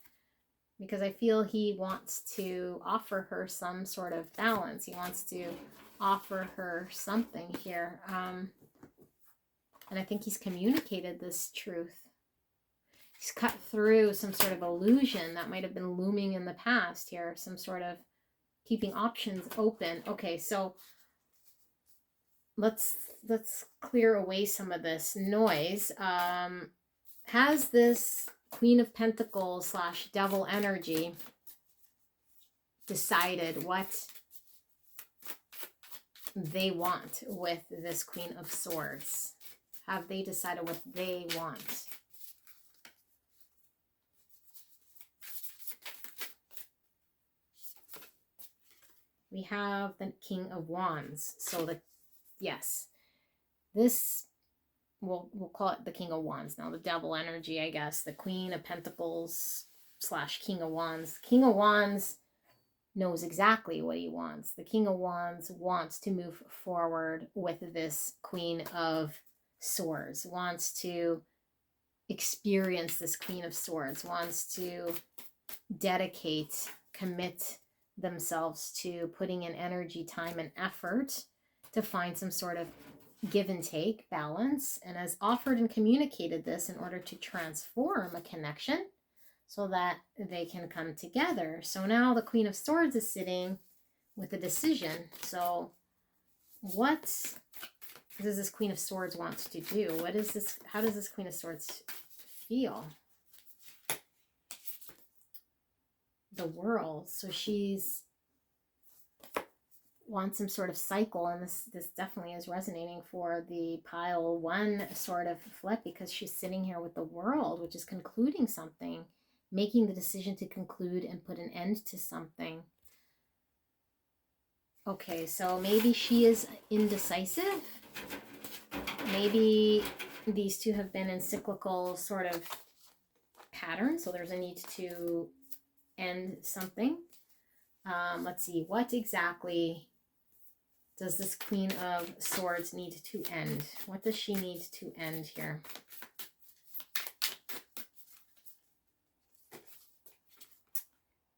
because I feel he wants to offer her some sort of balance. He wants to offer her something here. And I think he's communicated this truth. He's cut through some sort of illusion that might have been looming in the past here, some sort of keeping options open. Okay, so let's clear away some of this noise. Has this Queen of Pentacles / Devil energy decided what they want with this Queen of Swords? Have they decided what they want? We have the King of Wands. So yes, this, we'll call it the King of Wands now, the Devil energy, I guess, the Queen of Pentacles / King of Wands. King of Wands knows exactly what he wants. The King of Wands wants to move forward with this Queen of Swords, wants to experience this Queen of Swords, wants to dedicate, commit themselves to putting in energy, time, and effort to find some sort of give and take balance, and has offered and communicated this in order to transform a connection so that they can come together. So now the Queen of Swords is sitting with a decision. So what does this Queen of Swords want to do? What is this? How does this Queen of Swords feel? The World. So she's wants some sort of cycle, and this definitely is resonating for the pile 1 sort of flip, because she's sitting here with the World, which is concluding something, making the decision to conclude and put an end to something. Okay, so maybe she is indecisive. Maybe these two have been in cyclical sort of patterns, so there's a need to end something. Let's see, what exactly does this Queen of Swords need to end? What does she need to end here?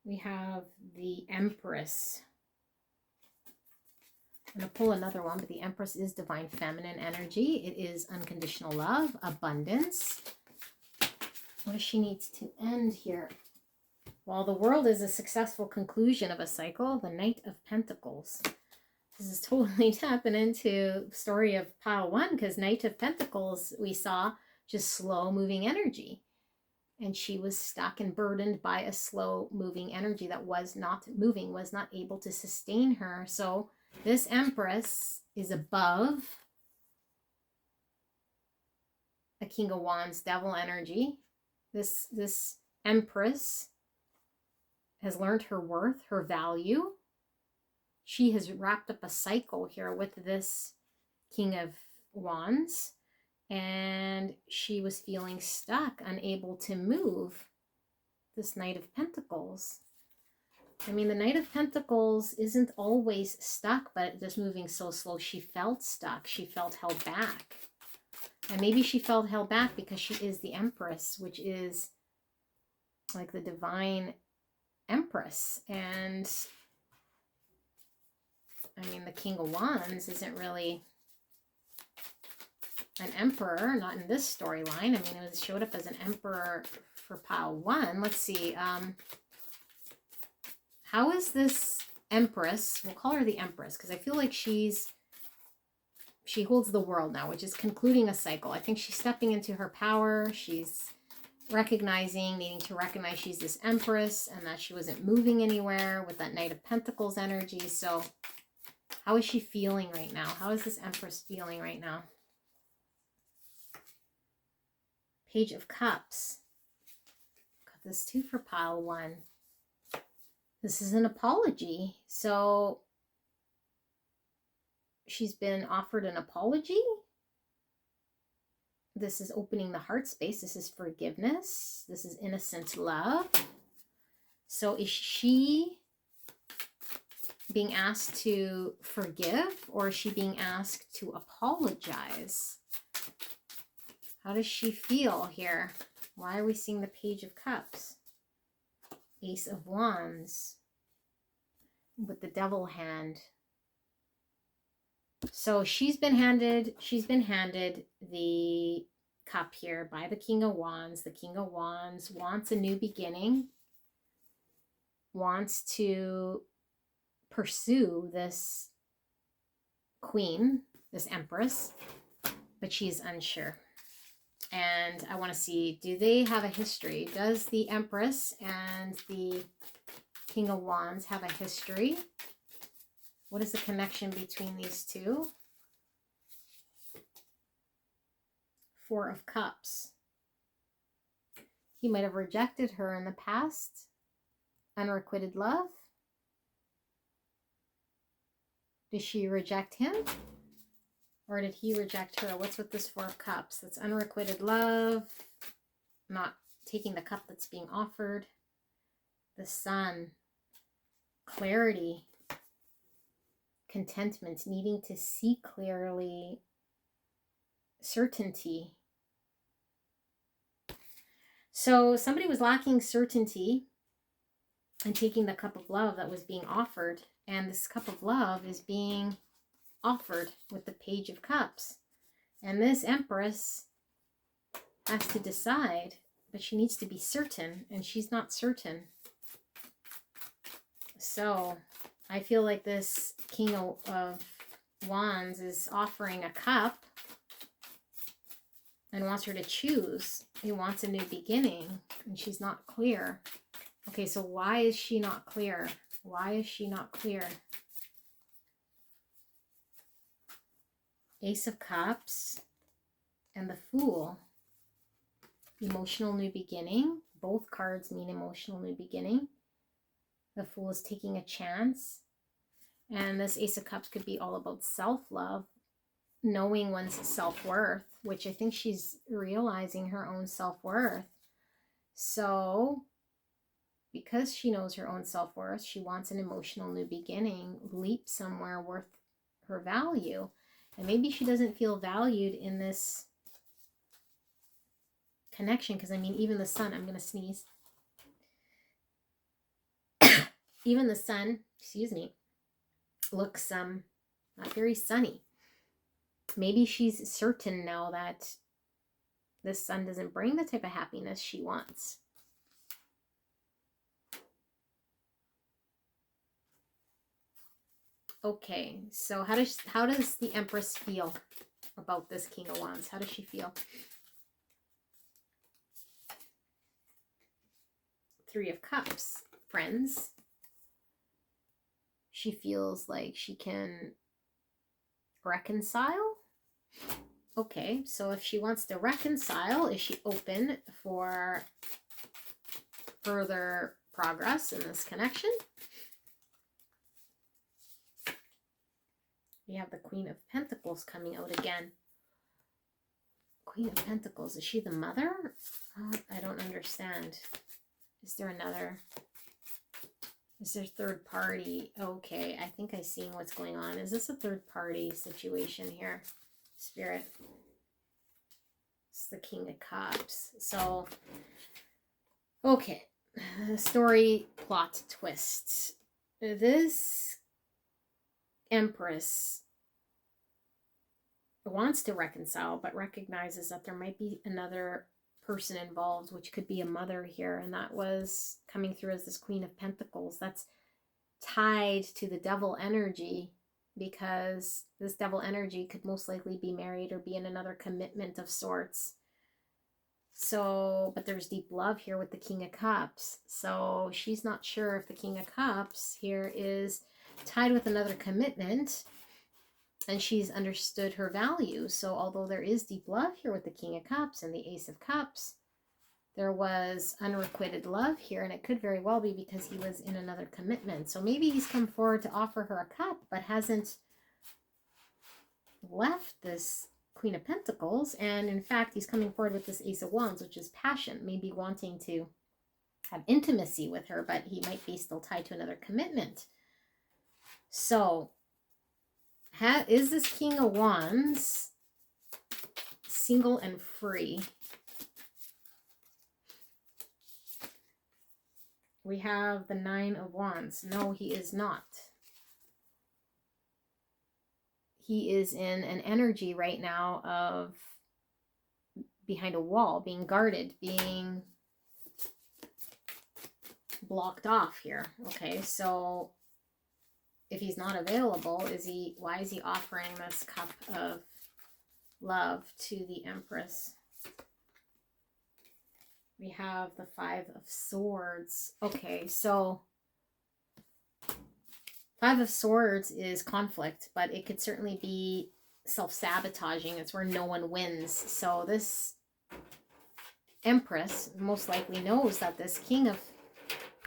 We have the Empress. I'm going to pull another one, but the Empress is Divine Feminine energy. It is unconditional love, abundance. What does she need to end here? While the World is a successful conclusion of a cycle, the Knight of Pentacles. This is totally tapping into the story of pile 1, because Knight of Pentacles, we saw just slow moving energy. And she was stuck and burdened by a slow moving energy that was not moving, was not able to sustain her. So this Empress is above a King of Wands, devil energy. This Empress has learned her worth, her value. She has wrapped up a cycle here with this King of Wands, and she was feeling stuck, unable to move. This Knight of Pentacles. I mean, the Knight of Pentacles isn't always stuck, but just moving so slow. She felt stuck. She felt held back. And maybe she felt held back because she is the Empress, which is like the divine Empress. And I mean, the King of Wands isn't really an emperor, not in this storyline. I mean, it showed up as an emperor for pile 1. Let's see. How is this Empress, we'll call her the Empress, because I feel like she holds the world now, which is concluding a cycle. I think she's stepping into her power. She's needing to recognize she's this Empress and that she wasn't moving anywhere with that Knight of Pentacles energy. So how is she feeling right now? How is this Empress feeling right now? Page of Cups. Got this too for pile 1. This is an apology. So she's been offered an apology. This is opening the heart space. This is forgiveness. This is innocent love. So is she being asked to forgive, or is she being asked to apologize? How does she feel here? Why are we seeing the Page of Cups? Ace of Wands with the devil hand. So she's been handed the cup here by the King of Wands. The King of Wands wants a new beginning, wants to pursue this queen, this Empress, but she's unsure. And I want to see, do they have a history? Does the Empress and the King of Wands have a history? What is the connection between these two? Four of Cups. He might have rejected her in the past. Unrequited love. Did she reject him? Or did he reject her? What's with this Four of Cups? That's unrequited love. Not taking the cup that's being offered. The Sun. Clarity. Contentment. Needing to see clearly. Certainty. So somebody was lacking certainty and taking the cup of love that was being offered. And this cup of love is being offered with the Page of Cups. And this Empress has to decide, but she needs to be certain, and she's not certain. So I feel like this King of Wands is offering a cup and wants her to choose. He wants a new beginning, and she's not clear. Okay, so why is she not clear? Why is she not clear? Ace of Cups and the Fool. Emotional new beginning. Both cards mean emotional new beginning. The Fool is taking a chance. And this Ace of Cups could be all about self-love, knowing one's self-worth, which I think she's realizing her own self-worth. So because she knows her own self-worth, she wants an emotional new beginning, leap somewhere worth her value. And maybe she doesn't feel valued in this connection, because I mean, even the Sun, I'm going to sneeze. Even the Sun, excuse me, looks not very sunny. Maybe she's certain now that this Sun doesn't bring the type of happiness she wants. Okay, so how does the Empress feel about this King of Wands? How does she feel? Three of Cups, friends. She feels like she can reconcile. Okay, so if she wants to reconcile, is she open for further progress in this connection? We have the Queen of Pentacles coming out again. Queen of Pentacles, is she the mother? I don't understand. Is there another? Is there third party? Okay, I think I'm seeing what's going on. Is this a third party situation here, Spirit? It's the King of Cups. So, okay. Story plot twist. This Empress wants to reconcile, but recognizes that there might be another person involved, which could be a mother here, and that was coming through as this Queen of Pentacles. That's tied to the devil energy, because this devil energy could most likely be married or be in another commitment of sorts. So, but there's deep love here with the King of Cups. So she's not sure if the King of Cups here is tied with another commitment, and she's understood her value. So although there is deep love here with the King of Cups and the Ace of Cups, there was unrequited love here, and it could very well be because he was in another commitment. So maybe he's come forward to offer her a cup, but hasn't left this Queen of Pentacles. And in fact, he's coming forward with this Ace of Wands, which is passion, maybe wanting to have intimacy with her, but he might be still tied to another commitment. So is this King of Wands single and free? We have the Nine of Wands. No, he is not. He is in an energy right now of behind a wall, being guarded, being blocked off here. Okay, so if he's not available, why is he offering this cup of love to the Empress? We have the Five of Swords. Okay, so Five of Swords is conflict, but it could certainly be self-sabotaging. It's where no one wins. So this Empress most likely knows that this King of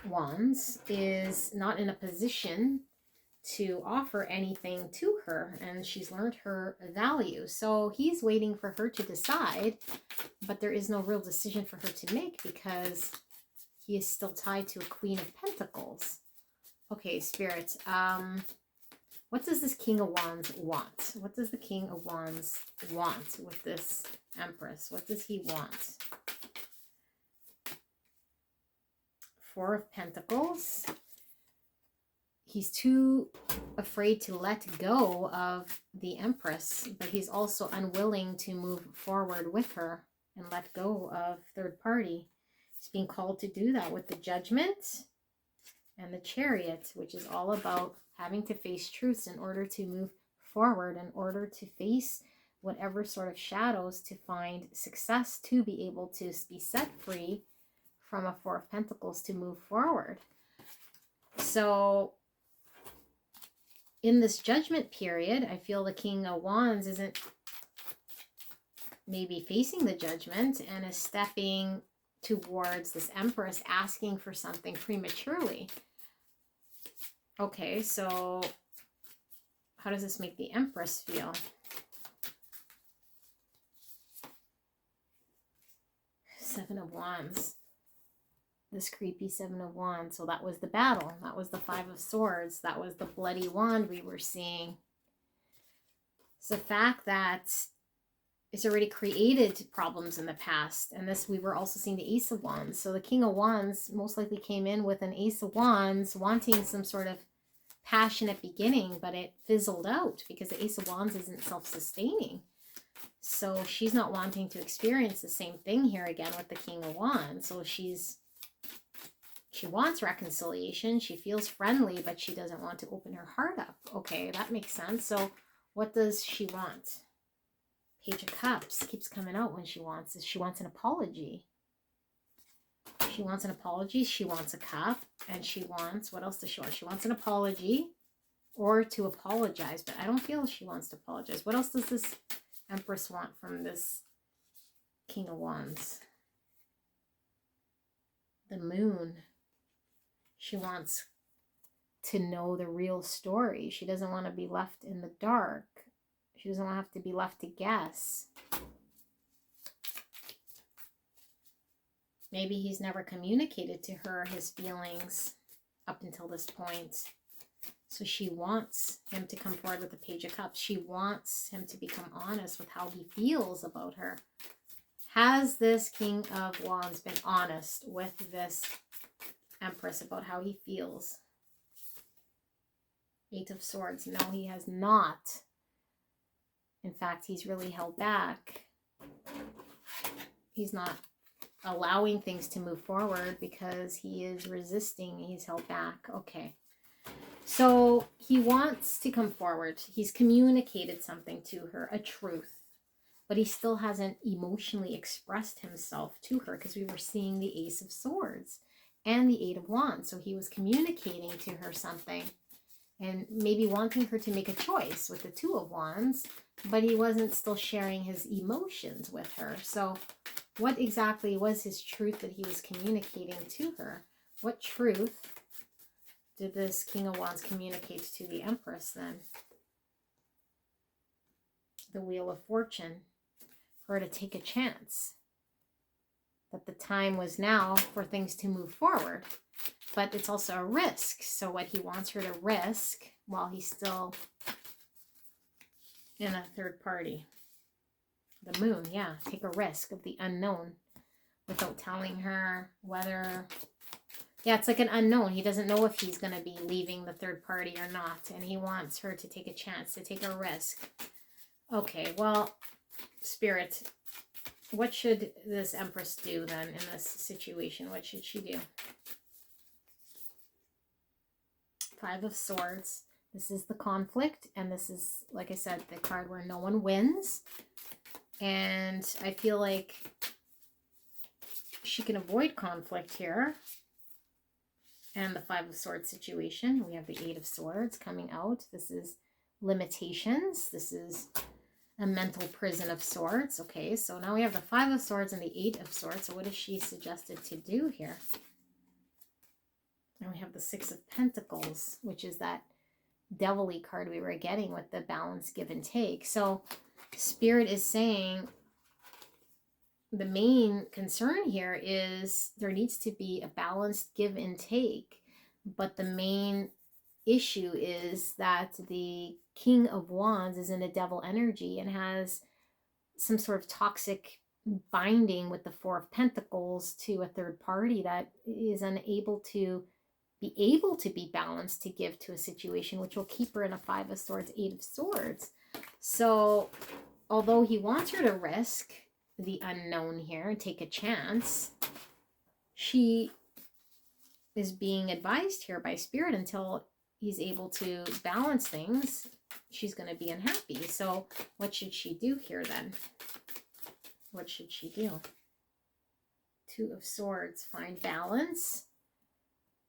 Wands is not in a position to offer anything to her, and she's learned her value. So he's waiting for her to decide, but there is no real decision for her to make because he is still tied to a Queen of Pentacles. Okay, Spirit, what does this King of Wands want? What does the King of Wands want with this Empress? What does he want? Four of Pentacles. He's too afraid to let go of the Empress, but he's also unwilling to move forward with her and let go of third party. He's being called to do that with the Judgment and the Chariot, which is all about having to face truths in order to move forward, in order to face whatever sort of shadows, to find success, to be able to be set free from a Four of Pentacles to move forward. So in this Judgment period, I feel the King of Wands isn't maybe facing the Judgment and is stepping towards this Empress, asking for something prematurely. Okay, so how does this make the Empress feel? Seven of Wands. This creepy Seven of Wands. So that was the battle. That was the Five of Swords. That was the bloody wand we were seeing. It's the fact that it's already created problems in the past. And this, we were also seeing the Ace of Wands. So the King of Wands most likely came in with an Ace of Wands, wanting some sort of passionate beginning, but it fizzled out because the Ace of Wands isn't self-sustaining. So she's not wanting to experience the same thing here again with the King of Wands. So she wants reconciliation. She feels friendly, but she doesn't want to open her heart up. Okay, that makes sense. So what does she want? Page of Cups keeps coming out when she wants this. She wants an apology. She wants an apology. She wants a cup. And she wants, what else does she want? She wants an apology or to apologize. But I don't feel she wants to apologize. What else does this Empress want from this King of Wands? The Moon. She wants to know the real story. She doesn't want to be left in the dark. She doesn't want to have to be left to guess. Maybe he's never communicated to her his feelings up until this point. So she wants him to come forward with the Page of Cups. She wants him to become honest with how he feels about her. Has this King of Wands been honest with this Empress about how he feels? Eight of Swords. No, he has not. In fact, he's really held back. He's not allowing things to move forward because he is resisting. He's held back. Okay. So he wants to come forward. He's communicated something to her, a truth, but he still hasn't emotionally expressed himself to her because we were seeing the Ace of Swords and the Eight of Wands. So he was communicating to her something and maybe wanting her to make a choice with the Two of Wands, but he wasn't still sharing his emotions with her. So what exactly was his truth that he was communicating to her? What truth did this King of Wands communicate to the Empress then? The Wheel of Fortune. For her to take a chance. That the time was now for things to move forward. But it's also a risk. So what he wants her to risk while he's still in a third party. The Moon, yeah. Take a risk of the unknown without telling her whether... Yeah, it's like an unknown. He doesn't know if he's going to be leaving the third party or not. And he wants her to take a chance, to take a risk. Okay, well, Spirit, what should this Empress do then in this situation? What should she do? Five of Swords. This is the conflict. And this is, like I said, the card where no one wins. And I feel like she can avoid conflict here. And the Five of Swords situation. We have the Eight of Swords coming out. This is limitations. This is a mental prison of sorts. Okay, so now we have the Five of Swords and the Eight of Swords. So what is she suggested to do here? And we have the Six of Pentacles, which is that devilly card we were getting with the balance, give and take. So Spirit is saying the main concern here is there needs to be a balanced give and take. But the main issue is that the King of Wands is in a devil energy and has some sort of toxic binding with the Four of Pentacles to a third party that is unable to be balanced to give to a situation, which will keep her in a Five of Swords, Eight of Swords. So although he wants her to risk the unknown here and take a chance, she is being advised here by Spirit until he's able to balance things, she's going to be unhappy. So what should she do here then? What should she do? Two of Swords, find balance.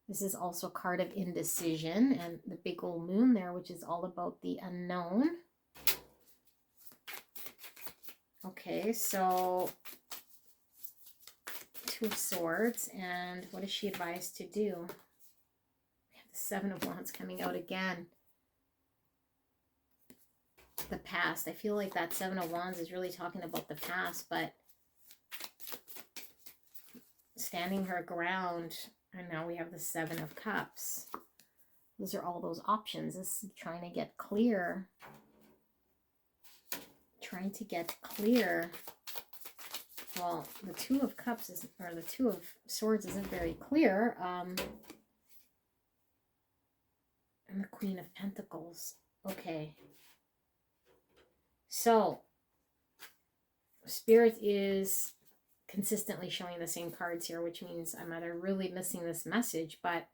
This is also a card of indecision and the big old moon there, which is all about the unknown. Okay, so Two of Swords, and what is she advised to do? We have the Seven of Wands coming out again. The past. I feel like that Seven of Wands is really talking about the past, but standing her ground. And now we have the Seven of Cups. Those are all those options. This is trying to get clear. Trying to get clear. Well, the Two of Cups is, or the Two of Swords isn't very clear. And the Queen of Pentacles. Okay. So, Spirit is consistently showing the same cards here, which means I'm either really missing this message, but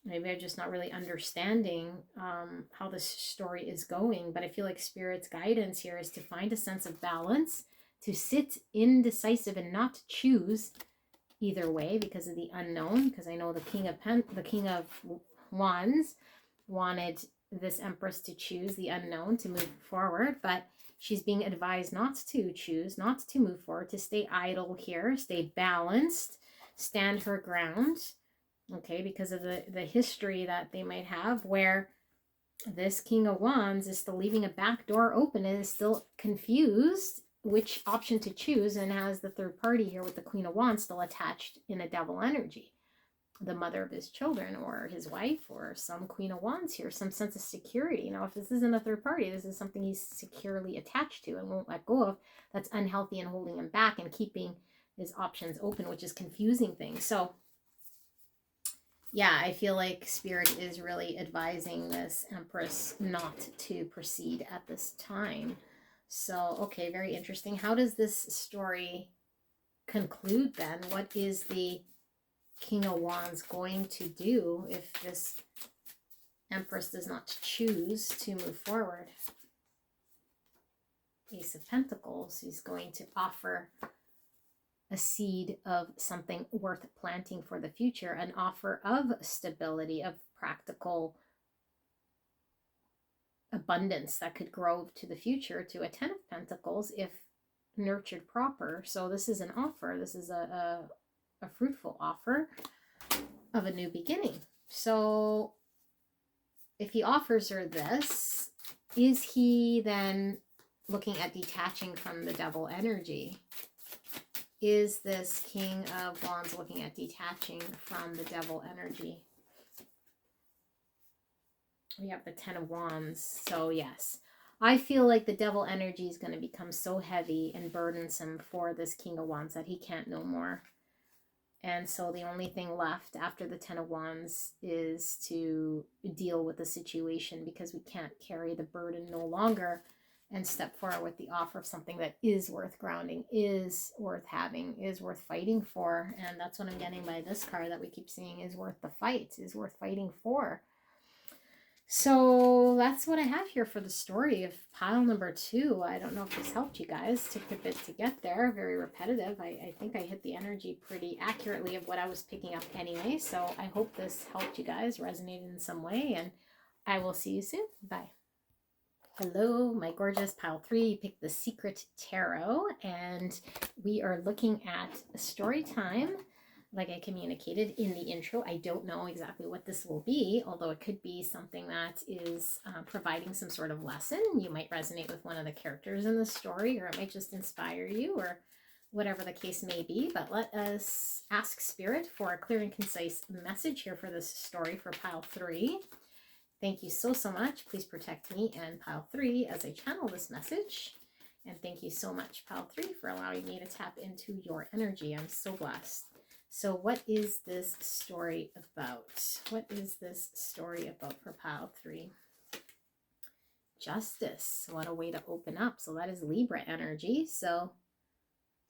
maybe I'm just not really understanding how this story is going. But I feel like Spirit's guidance here is to find a sense of balance, to sit indecisive and not choose either way because of the unknown. Because I know the King of Wands wanted this Empress to choose the unknown to move forward, but She's being advised not to choose, not to move forward, to stay idle here, stay balanced, stand her ground, okay, because of the history that they might have, where this King of Wands is still leaving a back door open and is still confused which option to choose, and has the third party here with the Queen of Wands still attached in a devil energy. The mother of his children, or his wife, or some Queen of Wands here, some sense of security. Now, if this isn't a third party, this is something he's securely attached to and won't let go of, that's unhealthy and holding him back and keeping his options open, which is confusing things. So yeah, I feel like Spirit is really advising this Empress not to proceed at this time. So, okay, very interesting. How does this story conclude then? What is the King of Wands going to do if this Empress does not choose to move forward? Ace of Pentacles, he's going to offer a seed of something worth planting for the future, an offer of stability, of practical abundance that could grow to the future, to a Ten of Pentacles if nurtured proper. So this is an offer. This is a fruitful offer of a new beginning. So if he offers her this, is he then looking at detaching from the devil energy? Is this King of Wands looking at detaching from the devil energy? We have the Ten of Wands. So yes, I feel like the devil energy is going to become so heavy and burdensome for this King of Wands that he can't no more. And so the only thing left after the Ten of Wands is to deal with the situation, because we can't carry the burden no longer, and step forward with the offer of something that is worth grounding, is worth having, is worth fighting for. And that's what I'm getting by this card that we keep seeing, is worth the fight, is worth fighting for. So that's what I have here for the story of pile number 2. I don't know if this helped you guys. Took a bit to get there. Very repetitive. I think I hit the energy pretty accurately of what I was picking up anyway. So I hope this helped you guys, resonated in some way, and I will see you soon. Bye. Hello, my gorgeous pile 3. You picked the Secret Tarot, and we are looking at story time. Like I communicated in the intro, I don't know exactly what this will be, although it could be something that is providing some sort of lesson. You might resonate with one of the characters in the story, or it might just inspire you, or whatever the case may be. But let us ask Spirit for a clear and concise message here for this story for pile 3. Thank you so much. Please protect me and pile 3 as I channel this message. And thank you so much, pile 3, for allowing me to tap into your energy. I'm so blessed. So what is this story about? What is this story about for pile 3? Justice. What a way to open up. So that is Libra energy. So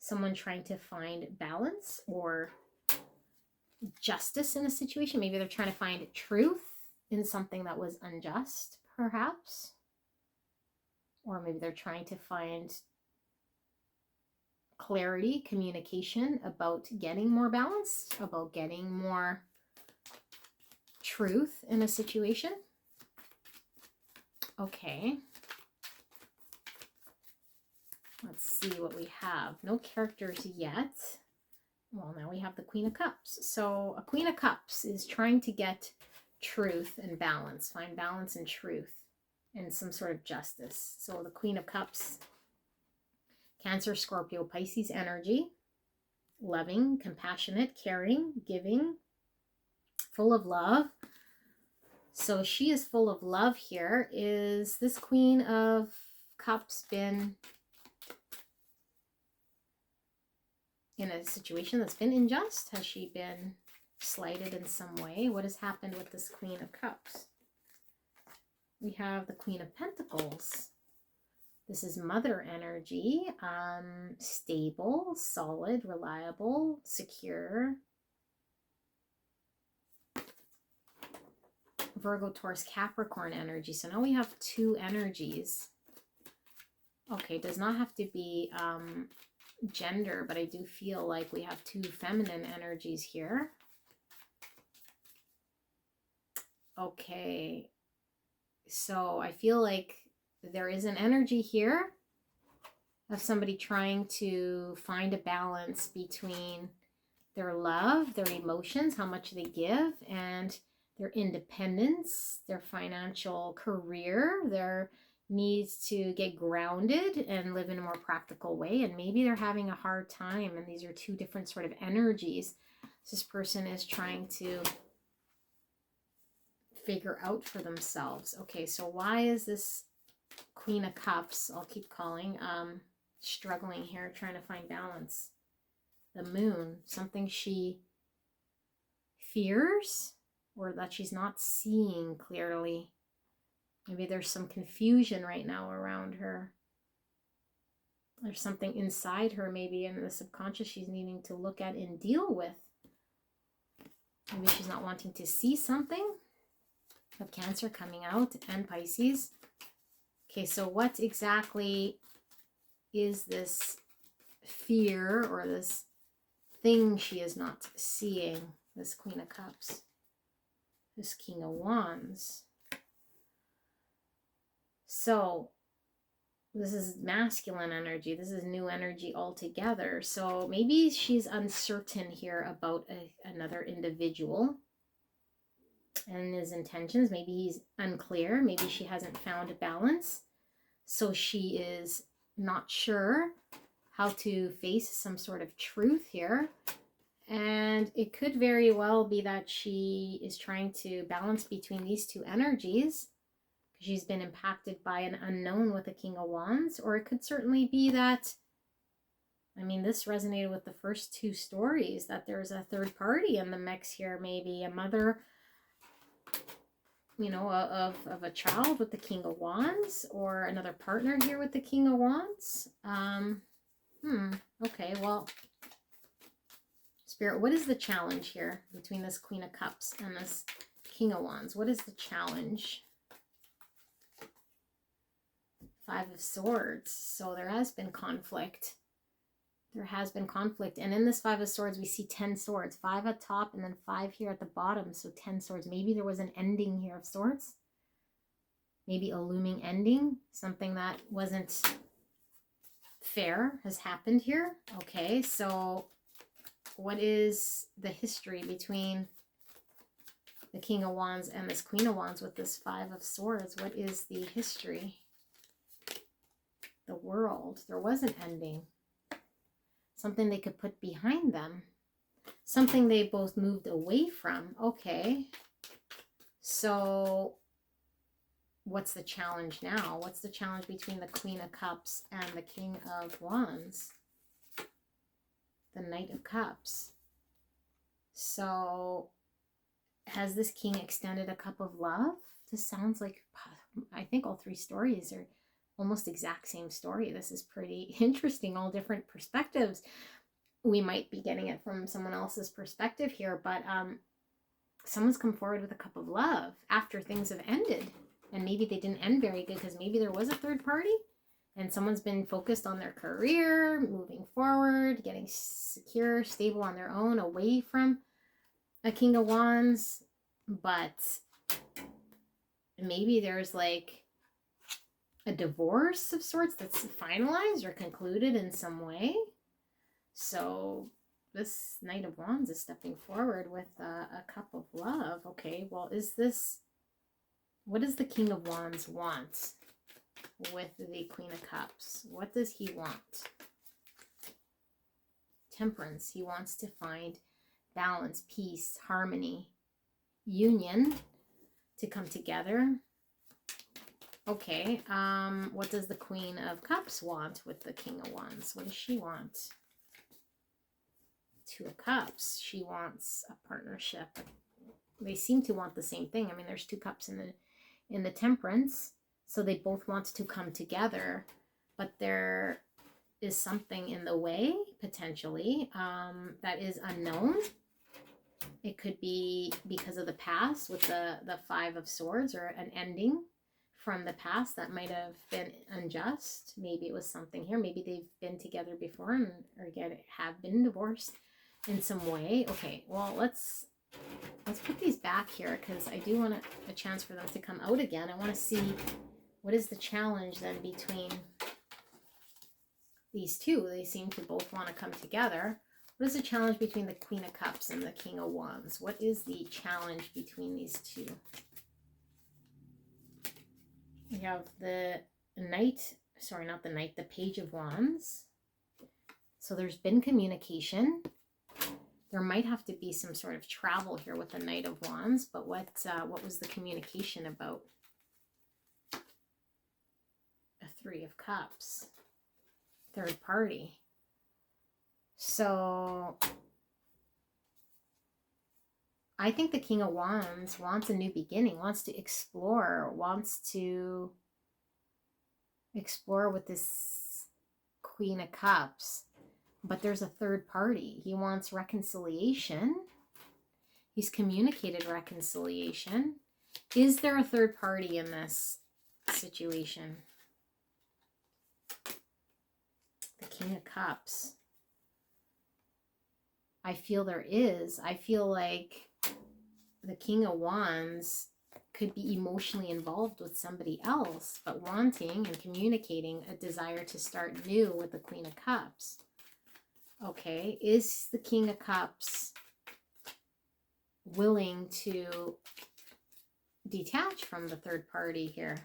someone trying to find balance or justice in a situation. Maybe they're trying to find truth in something that was unjust, perhaps. Or maybe they're trying to find clarity, communication about getting more balance, about getting more truth in a situation. Okay. Let's see what we have. No characters yet. Well, now we have the Queen of Cups. So a Queen of Cups is trying to get truth and balance, find balance and truth and some sort of justice. So the Queen of Cups, Cancer, Scorpio, Pisces energy, loving, compassionate, caring, giving, full of love. So she is full of love here. Is this Queen of Cups been in a situation that's been unjust? Has she been slighted in some way? What has happened with this Queen of Cups? We have the Queen of Pentacles. This is mother energy, stable, solid, reliable, secure. Virgo, Taurus, Capricorn energy. So now we have 2 energies. Okay, does not have to be gender, but I do feel like we have 2 feminine energies here. Okay, so I feel like there is an energy here of somebody trying to find a balance between their love, their emotions, how much they give, and their independence, their financial career, their needs to get grounded and live in a more practical way. And maybe they're having a hard time, and these are two different sort of energies this person is trying to figure out for themselves. Okay, so why is this Queen of Cups, I'll keep calling, struggling here, trying to find balance? The Moon, something she fears or that she's not seeing clearly. Maybe there's some confusion right now around her. There's something inside her, maybe in the subconscious, she's needing to look at and deal with. Maybe she's not wanting to see something. Of Cancer coming out, and Pisces. Okay, so what exactly is this fear or this thing she is not seeing? This Queen of Cups, this King of Wands. So this is masculine energy. This is new energy altogether. So maybe she's uncertain here about another individual and his intentions. Maybe he's unclear. Maybe she hasn't found a balance. So she is not sure how to face some sort of truth here. And it could very well be that she is trying to balance between these two energies. She's been impacted by an unknown with the King of Wands. Or it could certainly be that, I mean, this resonated with the first two stories, that there's a third party in the mix here. Maybe a mother, you know, of a child with the King of Wands, or another partner here with the King of Wands. Okay, well, Spirit, what is the challenge here between this Queen of Cups and this King of Wands? What is the challenge? Five of Swords. So there has been conflict. There has been conflict. And in this Five of Swords, we see 10 swords. 5 at top and then 5 here at the bottom. So 10 swords. Maybe there was an ending here of sorts. Maybe a looming ending. Something that wasn't fair has happened here. Okay, so what is the history between the King of Wands and this Queen of Wands with this 5 of Swords? What is the history? The World. There was an ending. Something they could put behind them. Something they both moved away from. Okay. So what's the challenge now? What's the challenge between the Queen of Cups and the King of Wands? The Knight of Cups. So has this king extended a cup of love? This sounds like, I think all three stories are almost exact same story. This is pretty interesting, all different perspectives. We might be getting it from someone else's perspective here, but someone's come forward with a cup of love after things have ended. And maybe they didn't end very good because maybe there was a third party and someone's been focused on their career, moving forward, getting secure, stable on their own, away from a King of Wands. But maybe there's like a divorce of sorts that's finalized or concluded in some way. So this Knight of Wands is stepping forward with a cup of love. Okay, well, what does the King of Wands want with the Queen of Cups? What does he want? Temperance. He wants to find balance, peace, harmony, union to come together. Okay, what does the Queen of Cups want with the King of Wands? What does she want? Two of Cups. She wants a partnership. They seem to want the same thing. I mean, there's 2 cups in the Temperance, so they both want to come together, but there is something in the way, potentially, that is unknown. It could be because of the past with the 5 of Swords, or an ending from the past that might have been unjust. Maybe it was something here. Maybe they've been together before and have been divorced in some way. Okay, well, let's put these back here because I do want a chance for them to come out again. I want to see what is the challenge then between these two. They seem to both want to come together. What is the challenge between the Queen of Cups and the King of Wands? What is the challenge between these two? We have the Knight, sorry, not the Knight, the Page of Wands. So there's been communication. There might have to be some sort of travel here with the Knight of Wands, but what was the communication about? A Three of Cups. Third party. So I think the King of Wands wants a new beginning, wants to explore, wants to explore with this Queen of Cups. But there's a third party. He wants reconciliation. He's communicated reconciliation. Is there a third party in this situation? The King of Cups. I feel there is. I feel like the King of Wands could be emotionally involved with somebody else, but wanting and communicating a desire to start new with the Queen of Cups. Okay, is the King of Cups willing to detach from the third party here?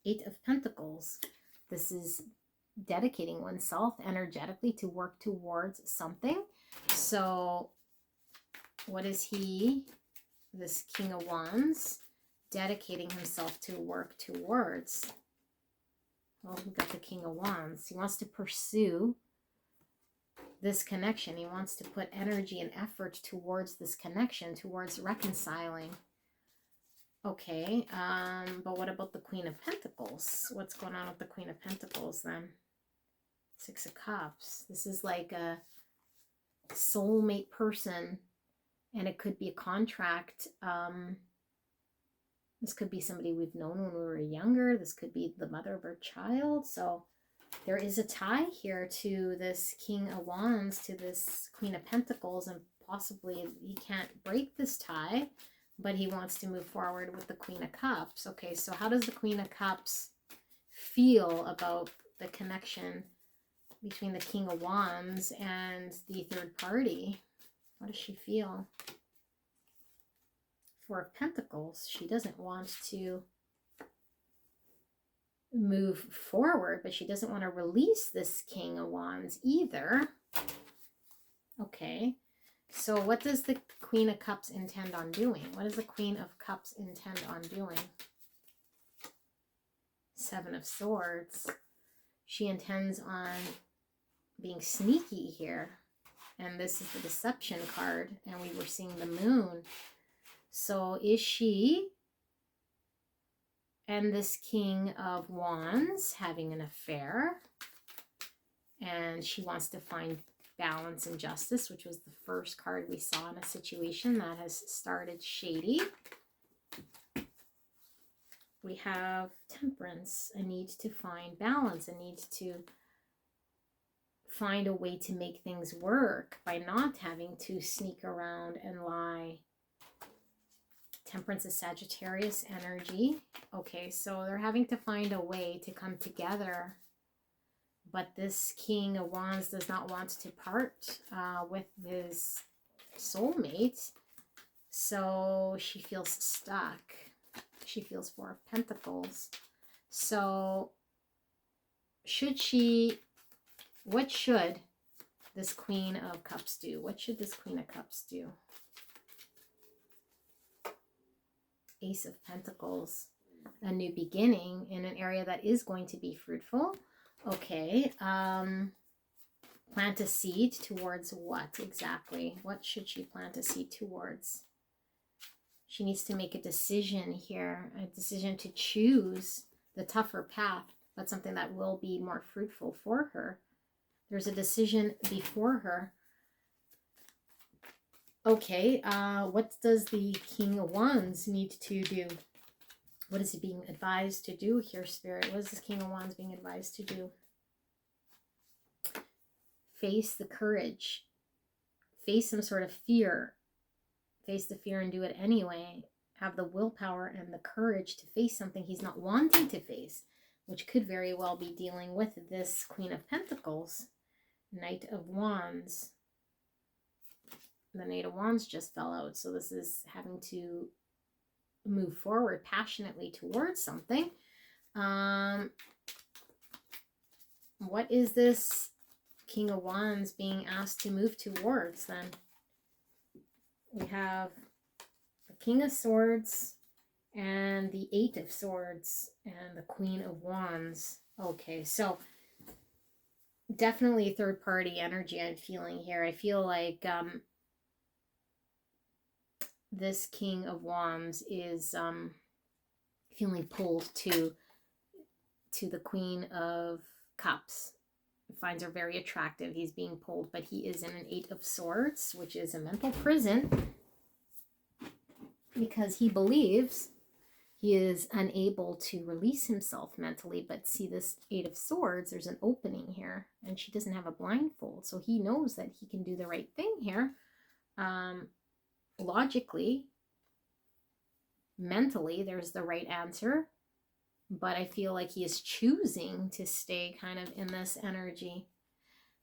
Eight of Pentacles. This is dedicating oneself energetically to work towards something. So what is he, this King of Wands, dedicating himself to work towards? Well, we got the King of Wands. He wants to pursue this connection. He wants to put energy and effort towards this connection, towards reconciling. Okay, but what about the Queen of Pentacles? What's going on with the Queen of Pentacles then? Six of Cups. This is like a soulmate person, and it could be a contract. This could be somebody we've known when we were younger. This could be the mother of our child. So there is a tie here to this King of Wands, to this Queen of Pentacles, and possibly he can't break this tie, but he wants to move forward with the Queen of Cups. Okay, so how does the Queen of Cups feel about the connection between the King of Wands and the third party? How does she feel? Four of Pentacles. She doesn't want to move forward, but she doesn't want to release this King of Wands either. Okay, so what does the Queen of Cups intend on doing? What does the Queen of Cups intend on doing? Seven of Swords. She intends on being sneaky here, and this is the Deception card, and we were seeing the Moon. So is she and this King of Wands having an affair? And she wants to find balance and justice, which was the first card we saw in a situation that has started shady. We have Temperance, a need to find balance, a need to find a way to make things work by not having to sneak around and lie. Temperance is Sagittarius energy. Okay, so they're having to find a way to come together. But this King of Wands does not want to part with his soulmate. So she feels stuck. She feels Four of Pentacles. So what should this Queen of Cups do? What should this Queen of Cups do? Ace of Pentacles, a new beginning in an area that is going to be fruitful. Okay, plant a seed towards what exactly? What should she plant a seed towards? She needs to make a decision here, a decision to choose the tougher path, but something that will be more fruitful for her. There's a decision before her. Okay, what does the King of Wands need to do? What is he being advised to do here, Spirit? What is this King of Wands being advised to do? Face the courage. Face some sort of fear. Face the fear and do it anyway. Have the willpower and the courage to face something he's not wanting to face. which could very well be dealing with this Queen of Pentacles. Knight of Wands. The Knight of Wands just fell out, so this is having to move forward passionately towards something. What is this King of Wands being asked to move towards then? We have the King of Swords and the Eight of Swords and the Queen of Wands. Okay, so definitely third party energy I'm feeling here. I feel like this King of Wands is feeling pulled to the Queen of Cups. He finds her very attractive. He's being pulled, but he is in an Eight of Swords, which is a mental prison, because he believes he is unable to release himself mentally. But see, this Eight of Swords, there's an opening here, and she doesn't have a blindfold, so he knows that he can do the right thing here. Logically, mentally, there's the right answer, but I feel like he is choosing to stay kind of in this energy.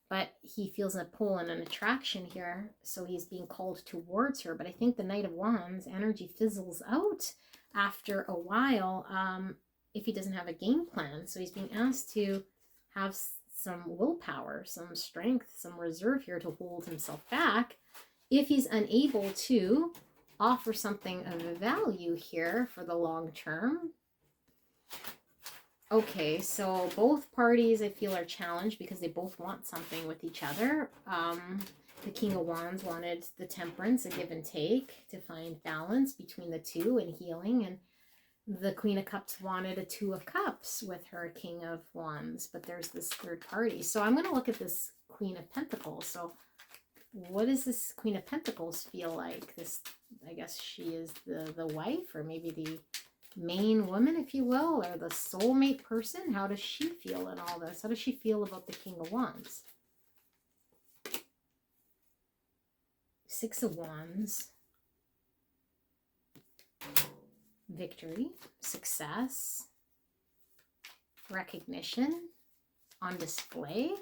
But he feels a pull and an attraction here, so he's being called towards her. But I think the Knight of Wands energy fizzles out after a while if he doesn't have a game plan. So he's being asked to have some willpower, some strength, some reserve here to hold himself back if he's unable to offer something of value here for the long term. Okay, so both parties I feel are challenged because they both want something with each other. The King of Wands wanted the temperance, a give and take, to find balance between the two and healing. And the Queen of Cups wanted a Two of Cups with her King of Wands. But there's this third party. So I'm going to look at this Queen of Pentacles. So what does this Queen of Pentacles feel like? This, I guess she is the wife, or maybe the main woman, if you will, or the soulmate person. How does she feel in all this? How does she feel about the King of Wands? Six of Wands. Victory, success, recognition, on display.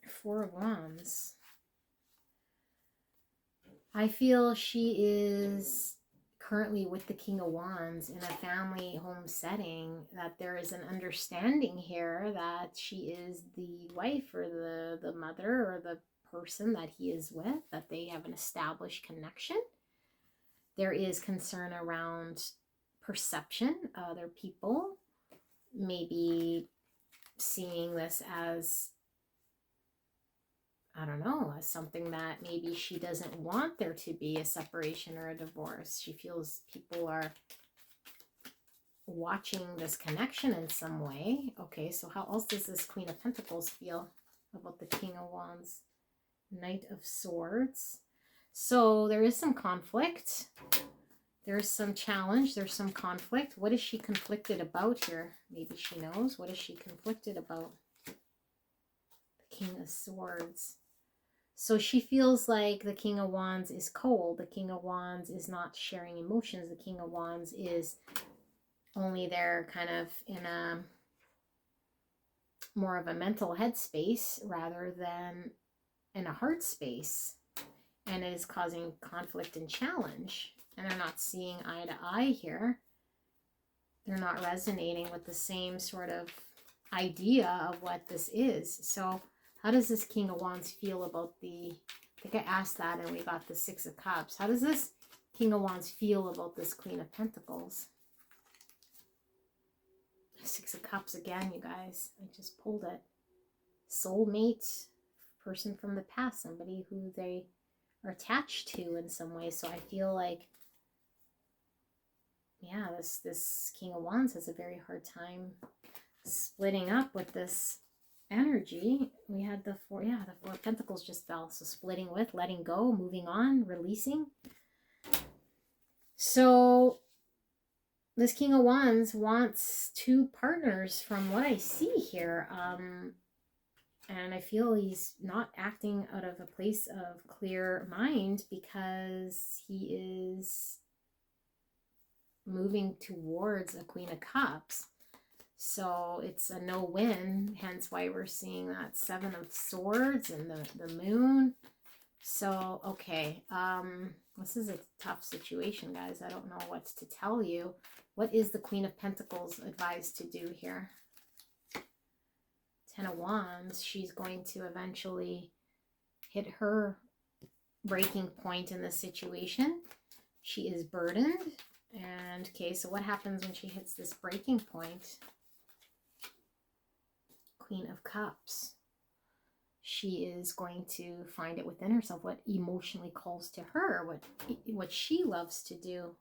Four of Wands. I feel she is currently with the King of Wands in a family home setting, that there is an understanding here that she is the wife or the mother or the person that he is with, that they have an established connection. There is concern around perception. Other people maybe seeing this as, I don't know, as something that maybe she doesn't want there to be a separation or a divorce. She feels people are watching this connection in some way. Okay, so how else does this Queen of Pentacles feel about the King of Wands? Knight of Swords. So there is some conflict. There's some challenge. There's some conflict. What is she conflicted about here? Maybe she knows. What is she conflicted about? The King of Swords. So she feels like the King of Wands is cold. The King of Wands is not sharing emotions. The King of Wands is only there kind of in a more of a mental headspace rather than in a heart space. And it is causing conflict and challenge. And they're not seeing eye to eye here. They're not resonating with the same sort of idea of what this is. So how does this King of Wands feel about I think I asked that and we got the Six of Cups. How does this King of Wands feel about this Queen of Pentacles? Six of Cups again, you guys. I just pulled it. Soulmate, person from the past, somebody who they are attached to in some way. So I feel like, yeah, this King of Wands has a very hard time splitting up with this energy. We had the Four of Pentacles just fell. So splitting with, letting go, moving on, releasing. So this King of Wands wants two partners from what I see here. And I feel he's not acting out of a place of clear mind because he is moving towards a Queen of Cups. So it's a no-win, hence why we're seeing that Seven of Swords and the Moon. So, okay, this is a tough situation, guys. I don't know what to tell you. What is the Queen of Pentacles advised to do here? Ten of Wands, she's going to eventually hit her breaking point in this situation. She is burdened. And, okay, so what happens when she hits this breaking point? Queen of Cups. She is going to find it within herself what emotionally calls to her, what she loves to do.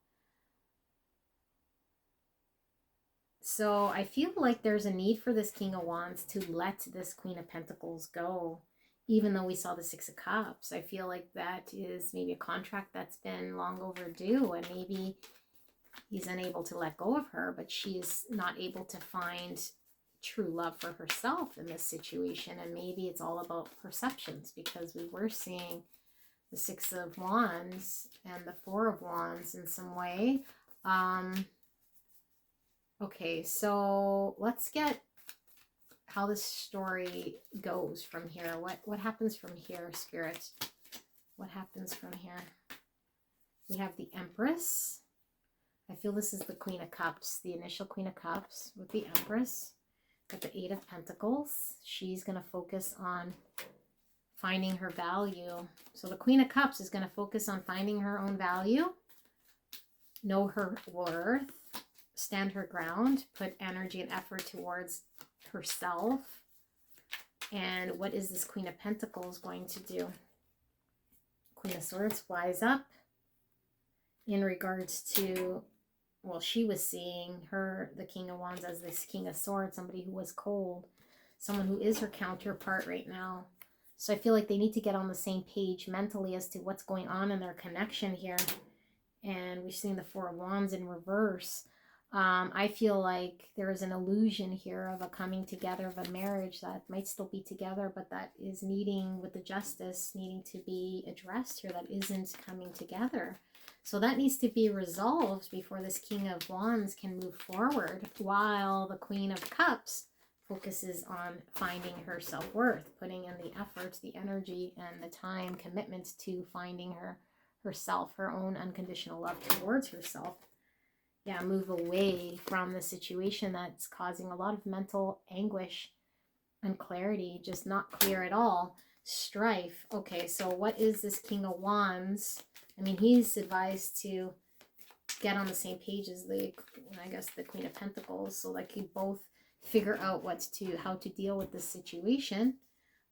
So I feel like there's a need for this King of Wands to let this Queen of Pentacles go. Even though we saw the Six of Cups, I feel like that is maybe a contract that's been long overdue, and maybe he's unable to let go of her, but she is not able to find true love for herself in this situation. And maybe it's all about perceptions, because we were seeing the Six of Wands and the Four of Wands in some way. Okay, so let's get how this story goes from here. What happens from here, Spirit? What happens from here? We have the Empress. I feel this is the Queen of Cups, the initial Queen of Cups with the Empress. Got the Eight of Pentacles. She's going to focus on finding her value. So the Queen of Cups is going to focus on finding her own value, know her worth, stand her ground, put energy and effort towards herself. And what is this Queen of Pentacles going to do? Queen of Swords, wise up in regards to, well, she was seeing her, the King of Wands, as this King of Swords, somebody who was cold, someone who is her counterpart right now. So I feel like they need to get on the same page mentally as to what's going on in their connection here. And we've seen the Four of Wands in reverse. I feel like there is an illusion here of a coming together of a marriage that might still be together, but that is needing, with the justice, needing to be addressed here, that isn't coming together. So that needs to be resolved before this King of Wands can move forward, while the Queen of Cups focuses on finding her self-worth, putting in the effort, the energy, and the time, commitment to finding herself, her own unconditional love towards herself. Yeah, move away from the situation that's causing a lot of mental anguish and clarity, just not clear at all. Strife. Okay, so what is this King of Wands? I mean, he's advised to get on the same page as the, I guess, the Queen of Pentacles, so like you both figure out how to deal with this situation.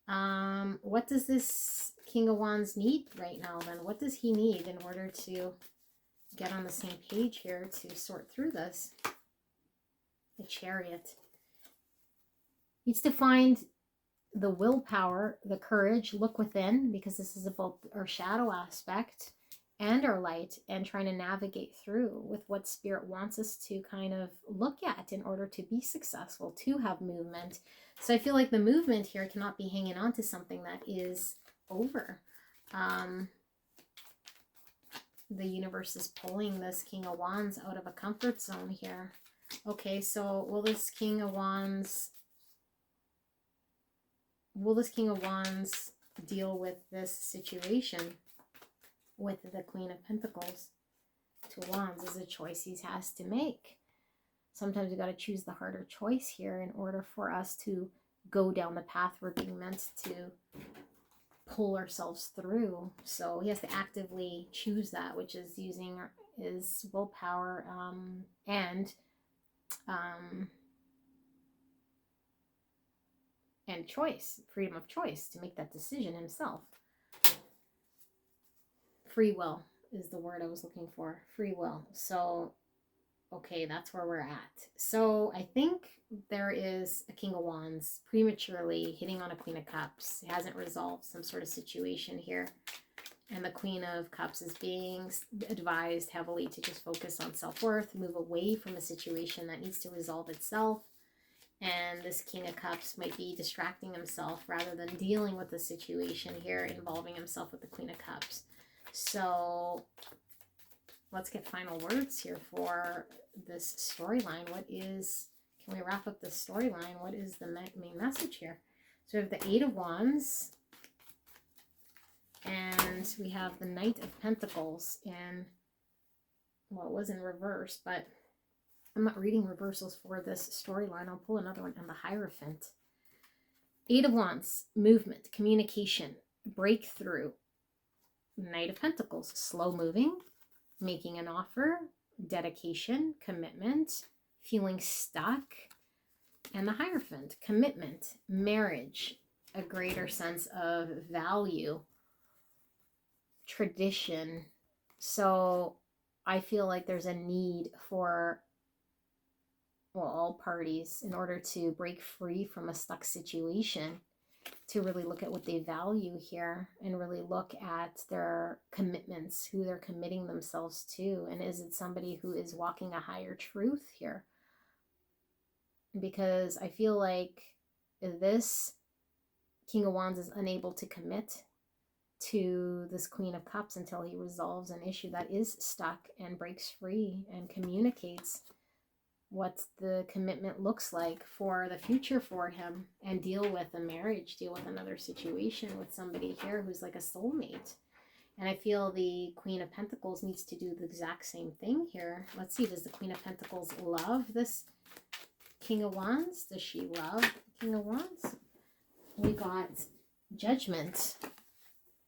What does this King of Wands need right now then? What does he need in order to get on the same page here to sort through this? The Chariot. Needs to find the willpower, the courage, look within, because this is about our shadow aspect and our light, and trying to navigate through with what Spirit wants us to kind of look at in order to be successful, to have movement. So I feel like the movement here cannot be hanging on to something that is over. The universe is pulling this King of Wands out of a comfort zone here. Okay, so will this King of Wands deal with this situation with the Queen of Pentacles? Two of Wands is a choice he has to make. Sometimes we got to choose the harder choice here in order for us to go down the path we're being meant to pull ourselves through. So he has to actively choose that, which is using his willpower and choice, freedom of choice, to make that decision himself. Free will is the word I was looking for. Free will. So, okay, that's where we're at. So I think there is a King of Wands prematurely hitting on a Queen of Cups. He hasn't resolved some sort of situation here. And the Queen of Cups is being advised heavily to just focus on self-worth, move away from a situation that needs to resolve itself. And this King of Cups might be distracting himself rather than dealing with the situation here, involving himself with the Queen of Cups. So let's get final words here for this storyline. Can we wrap up this storyline? What is the main message here? So we have the Eight of Wands, and we have the Knight of Pentacles in, well, it was in reverse, but I'm not reading reversals for this storyline. I'll pull another one, and the Hierophant. Eight of Wands, movement, communication, breakthrough. Knight of Pentacles, slow moving, making an offer, dedication, commitment, feeling stuck. And the Hierophant, commitment, marriage, a greater sense of value, tradition. So I feel like there's a need for, well, all parties, in order to break free from a stuck situation, to really look at what they value here and really look at their commitments, who they're committing themselves to. And is it somebody who is walking a higher truth here? Because I feel like this King of Wands is unable to commit to this Queen of Cups until he resolves an issue that is stuck and breaks free and communicates what the commitment looks like for the future for him, and deal with a marriage, deal with another situation with somebody here who's like a soulmate. And I feel the Queen of Pentacles needs to do the exact same thing here. Let's see, does the Queen of Pentacles love this King of Wands? Does she love the King of Wands? We got Judgment.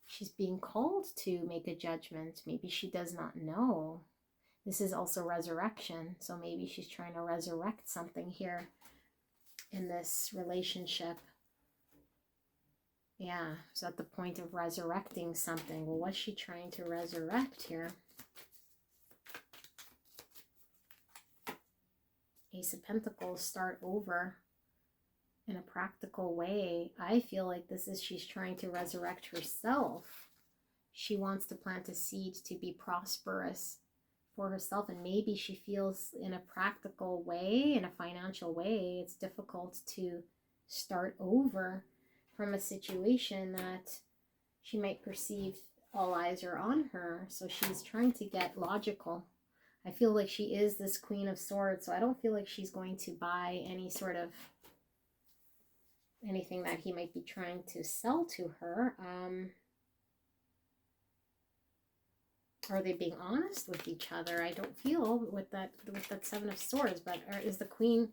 She's being called to make a judgment. Maybe she does not know. This is also resurrection. So maybe she's trying to resurrect something here in this relationship. Yeah, so at the point of resurrecting something. Well, what's she trying to resurrect here? Ace of Pentacles, start over in a practical way. I feel like she's trying to resurrect herself. She wants to plant a seed to be prosperous for herself, and maybe she feels in a practical way, in a financial way, it's difficult to start over from a situation that she might perceive all eyes are on her. So she's trying to get logical. I feel like she is this Queen of Swords, so I don't feel like she's going to buy any sort of anything that he might be trying to sell to her. Are they being honest with each other? I don't feel with that Seven of Swords, but is the Queen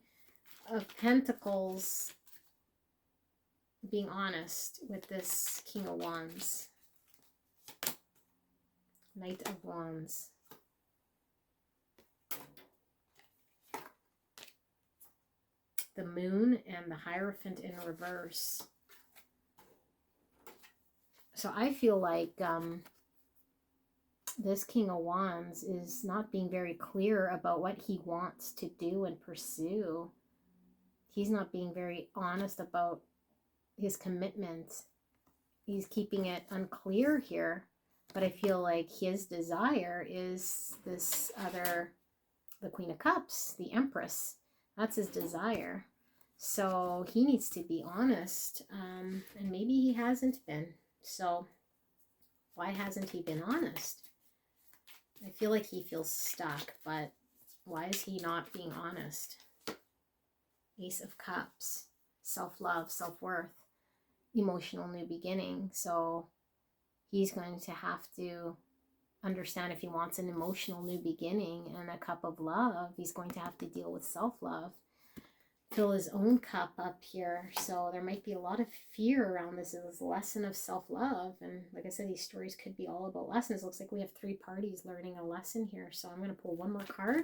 of Pentacles being honest with this King of Wands? Knight of Wands. The Moon and the Hierophant in reverse. So I feel like this King of Wands is not being very clear about what he wants to do and pursue. He's not being very honest about his commitment. He's keeping it unclear here. But I feel like his desire is this other, the Queen of Cups, the Empress. That's his desire. So he needs to be honest. And maybe he hasn't been. So why hasn't he been honest? I feel like he feels stuck, but why is he not being honest? Ace of Cups, self-love, self-worth, emotional new beginning. So he's going to have to understand, if he wants an emotional new beginning and a cup of love, he's going to have to deal with self-love. Fill his own cup up here. So there might be a lot of fear around this lesson of self-love. And like I said, these stories could be all about lessons. Looks like we have three parties learning a lesson here. So I'm going to pull one more card,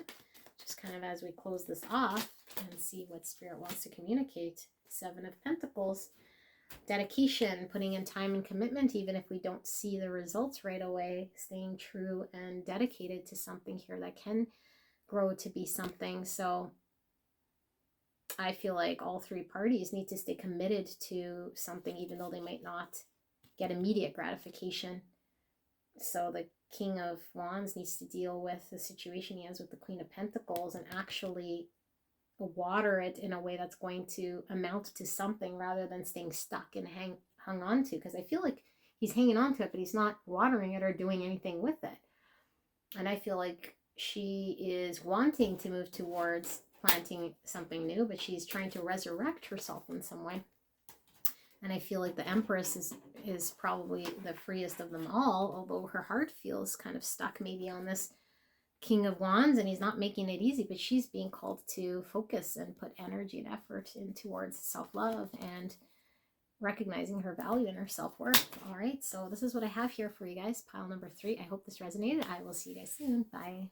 just kind of as we close this off, and see what Spirit wants to communicate. Seven of Pentacles. Dedication, putting in time and commitment, even if we don't see the results right away. Staying true and dedicated to something here that can grow to be something. So I feel like all three parties need to stay committed to something, even though they might not get immediate gratification. So the King of Wands needs to deal with the situation he has with the Queen of Pentacles and actually water it in a way that's going to amount to something, rather than staying stuck and hung on to. Because I feel like he's hanging on to it, but he's not watering it or doing anything with it. And I feel like she is wanting to move towards planting something new, but she's trying to resurrect herself in some way. And I feel like the Empress is probably the freest of them all, although her heart feels kind of stuck maybe on this King of Wands, and he's not making it easy, but she's being called to focus and put energy and effort in towards self-love and recognizing her value and her self-worth. All right, so this is what I have here for you guys. Pile number 3. I hope this resonated. I will see you guys soon. Bye.